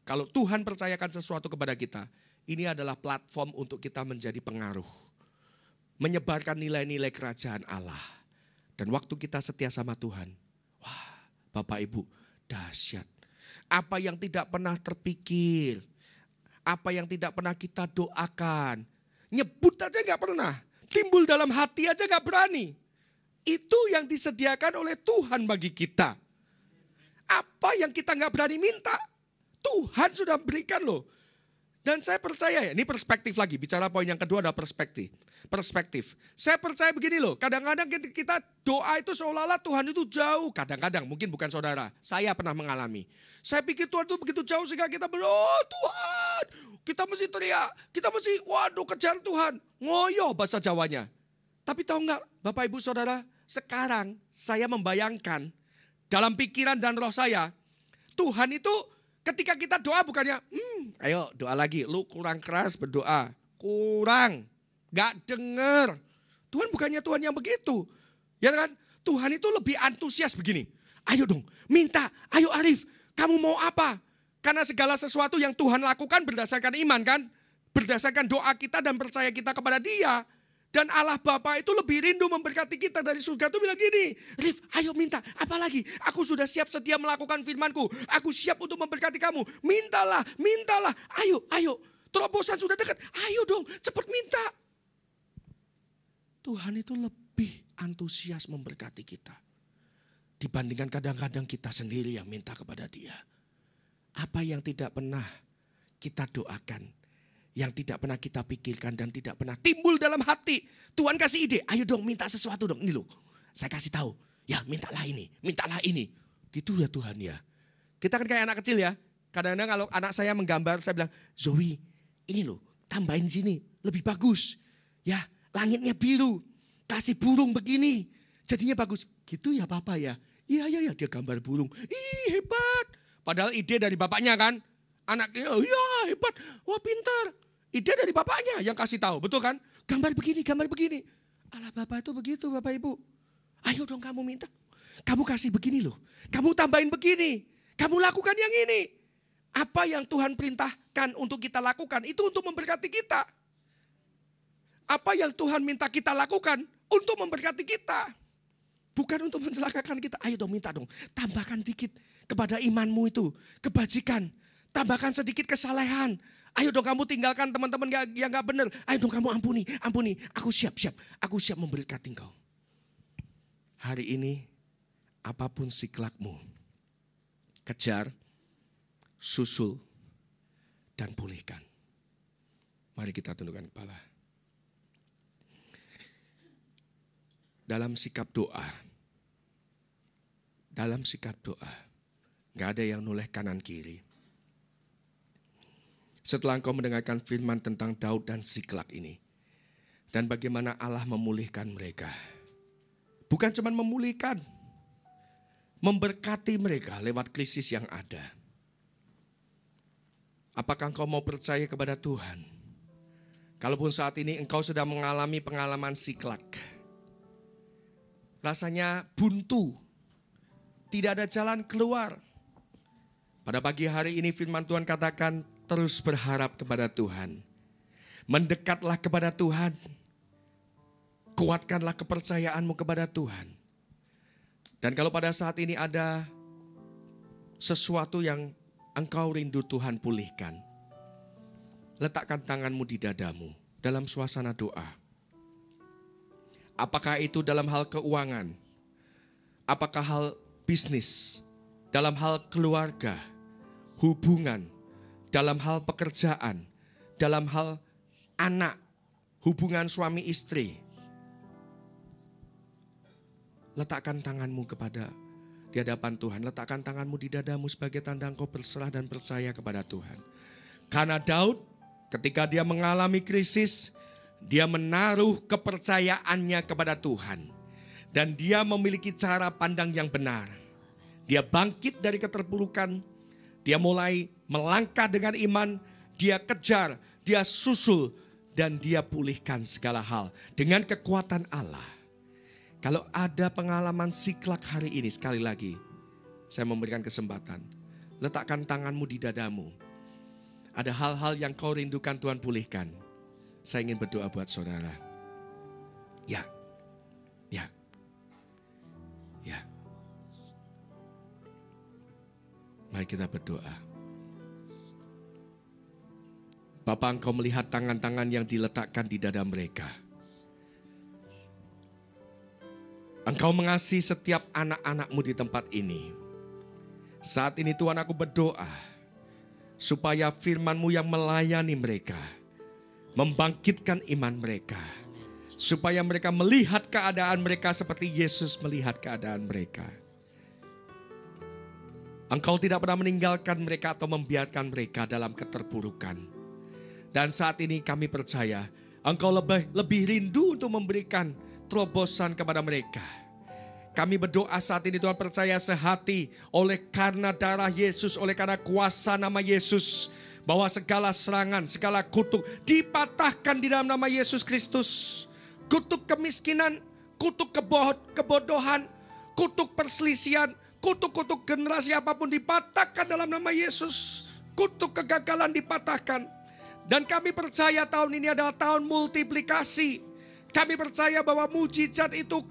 Kalau Tuhan percayakan sesuatu kepada kita, ini adalah platform untuk kita menjadi pengaruh. Menyebarkan nilai-nilai kerajaan Allah. Dan waktu kita setia sama Tuhan. Wah, Bapak Ibu, dahsyat. Apa yang tidak pernah terpikir. Apa yang tidak pernah kita doakan. Nyebut aja gak pernah. Timbul dalam hati aja gak berani. Itu yang disediakan oleh Tuhan bagi kita. Apa yang kita gak berani minta, Tuhan sudah berikan loh. Dan saya percaya ya, ini perspektif lagi. Bicara poin yang kedua adalah perspektif. Saya percaya begini loh, kadang-kadang kita doa itu seolah-olah Tuhan itu jauh. Kadang-kadang, mungkin bukan saudara. Saya pernah mengalami. Saya pikir Tuhan itu begitu jauh sehingga kita Tuhan. Kita mesti teriak, kita mesti kejar Tuhan. Ngoyo bahasa Jawanya. Tapi tahu nggak Bapak Ibu Saudara, sekarang saya membayangkan dalam pikiran dan roh saya, Tuhan itu ketika kita doa bukannya, ayo doa lagi, lu kurang keras berdoa. Kurang, gak denger. Tuhan bukannya Tuhan yang begitu. Ya kan? Tuhan itu lebih antusias begini. Ayo dong, minta, ayo Arif, kamu mau apa? Karena segala sesuatu yang Tuhan lakukan berdasarkan iman kan? Berdasarkan doa kita dan percaya kita kepada Dia. Dan Allah Bapa itu lebih rindu memberkati kita dari surga itu bilang gini, Rif, ayo minta, apalagi aku sudah siap setia melakukan firman-Ku. Aku siap untuk memberkati kamu. Mintalah, ayo. Terobosan sudah dekat, ayo dong, cepat minta. Tuhan itu lebih antusias memberkati kita. dibandingkan kadang-kadang kita sendiri yang minta kepada Dia. Apa yang tidak pernah kita doakan, yang tidak pernah kita pikirkan dan tidak pernah timbul dalam hati. Tuhan kasih ide, ayo dong minta sesuatu dong. Ini loh, saya kasih tahu. Ya mintalah ini, mintalah ini. Gitu ya Tuhan ya. Kita kan kayak anak kecil ya. Kadang-kadang kalau anak saya menggambar, saya bilang, Zoe ini loh tambahin sini, lebih bagus. Ya langitnya biru, kasih burung begini, jadinya bagus. Gitu ya Papa ya. Iya dia gambar burung. Ih hebat. Padahal ide dari bapaknya kan. Anaknya, iya hebat, wah pintar. Ide dari bapaknya yang kasih tahu, betul kan? Gambar begini, gambar begini. Alah Bapak itu begitu Bapak Ibu. Ayo dong kamu minta. Kamu kasih begini loh. Kamu tambahin begini. Kamu lakukan yang ini. Apa yang Tuhan perintahkan untuk kita lakukan itu untuk memberkati kita. Apa yang Tuhan minta kita lakukan untuk memberkati kita. Bukan untuk mencelakakan kita. Ayo dong minta dong. Tambahkan dikit kepada imanmu itu. Kebajikan. Tambahkan sedikit kesalehan. Ayo dong kamu tinggalkan teman-teman yang gak benar. Ayo dong kamu ampuni. Aku siap. Aku siap memberkati engkau. Hari ini apapun siklakmu. Kejar, susul, dan pulihkan. Mari kita tundukkan kepala. Dalam sikap doa, gak ada yang noleh kanan kiri. Setelah engkau mendengarkan firman tentang Daud dan Siklak ini, dan bagaimana Allah memulihkan mereka. Bukan cuma memulihkan, memberkati mereka lewat krisis yang ada. Apakah engkau mau percaya kepada Tuhan? Kalaupun saat ini engkau sudah mengalami pengalaman Siklak, rasanya buntu, tidak ada jalan keluar. Pada pagi hari ini firman Tuhan katakan, terus berharap kepada Tuhan. Mendekatlah kepada Tuhan. Kuatkanlah kepercayaanmu kepada Tuhan. Dan kalau pada saat ini ada sesuatu yang engkau rindu Tuhan pulihkan, letakkan tanganmu di dadamu dalam suasana doa. Apakah itu dalam hal keuangan? Apakah hal bisnis? Dalam hal keluarga? Hubungan? Dalam hal pekerjaan? Dalam hal anak? Hubungan suami istri? Letakkan tanganmu di hadapan Tuhan. Letakkan tanganmu di dadamu sebagai tanda engkau berserah dan percaya kepada Tuhan. Karena Daud ketika dia mengalami krisis, dia menaruh kepercayaannya kepada Tuhan. Dan dia memiliki cara pandang yang benar. Dia bangkit dari keterpurukan. Dia mulai melangkah dengan iman. Dia kejar, dia susul. Dan dia pulihkan segala hal dengan kekuatan Allah. Kalau ada pengalaman Siklak hari ini, sekali lagi saya memberikan kesempatan. Letakkan tanganmu di dadamu. Ada hal-hal yang kau rindukan Tuhan pulihkan. Saya ingin berdoa buat saudara. Ya. Mari kita berdoa. Bapa, engkau melihat tangan-tangan yang diletakkan di dada mereka. Engkau mengasihi setiap anak-anakmu di tempat ini. Saat ini Tuhan, aku berdoa supaya firman-Mu yang melayani mereka, membangkitkan iman mereka, supaya mereka melihat keadaan mereka seperti Yesus melihat keadaan mereka. Engkau tidak pernah meninggalkan mereka atau membiarkan mereka dalam keterpurukan. Dan saat ini kami percaya Engkau lebih rindu untuk memberikan terobosan kepada mereka. Kami berdoa saat ini Tuhan, percaya sehati oleh karena darah Yesus, oleh karena kuasa nama Yesus, bahwa segala serangan, segala kutuk dipatahkan di dalam nama Yesus Kristus. Kutuk kemiskinan, kutuk kebodohan, kutuk perselisihan, kutuk-kutuk generasi apapun dipatahkan dalam nama Yesus. Kutuk kegagalan dipatahkan. Dan kami percaya tahun ini adalah tahun multiplikasi. Kami percaya bahwa mujizat itu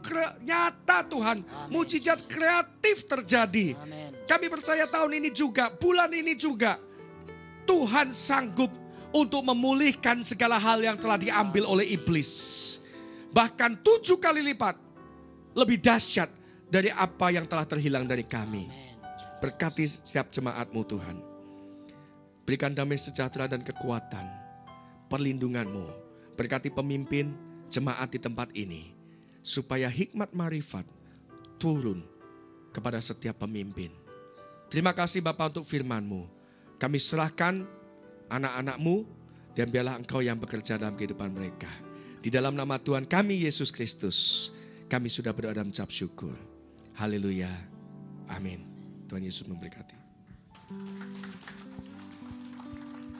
nyata Tuhan. Mujizat kreatif terjadi. Kami percaya tahun ini juga, bulan ini juga, Tuhan sanggup untuk memulihkan segala hal yang telah diambil oleh iblis. Bahkan 7 kali lipat lebih dahsyat dari apa yang telah terhilang dari kami. Berkati setiap jemaat-Mu Tuhan. Berikan damai sejahtera dan kekuatan, perlindungan-Mu. Berkati pemimpin jemaat di tempat ini, supaya hikmat marifat turun kepada setiap pemimpin. Terima kasih Bapa untuk firman-Mu. Kami serahkan anak-anak-Mu dan biarlah Engkau yang bekerja dalam kehidupan mereka. Di dalam nama Tuhan kami Yesus Kristus, kami sudah berdoa dan mengucap syukur. Haleluya. Amin. Tuhan Yesus memberkati.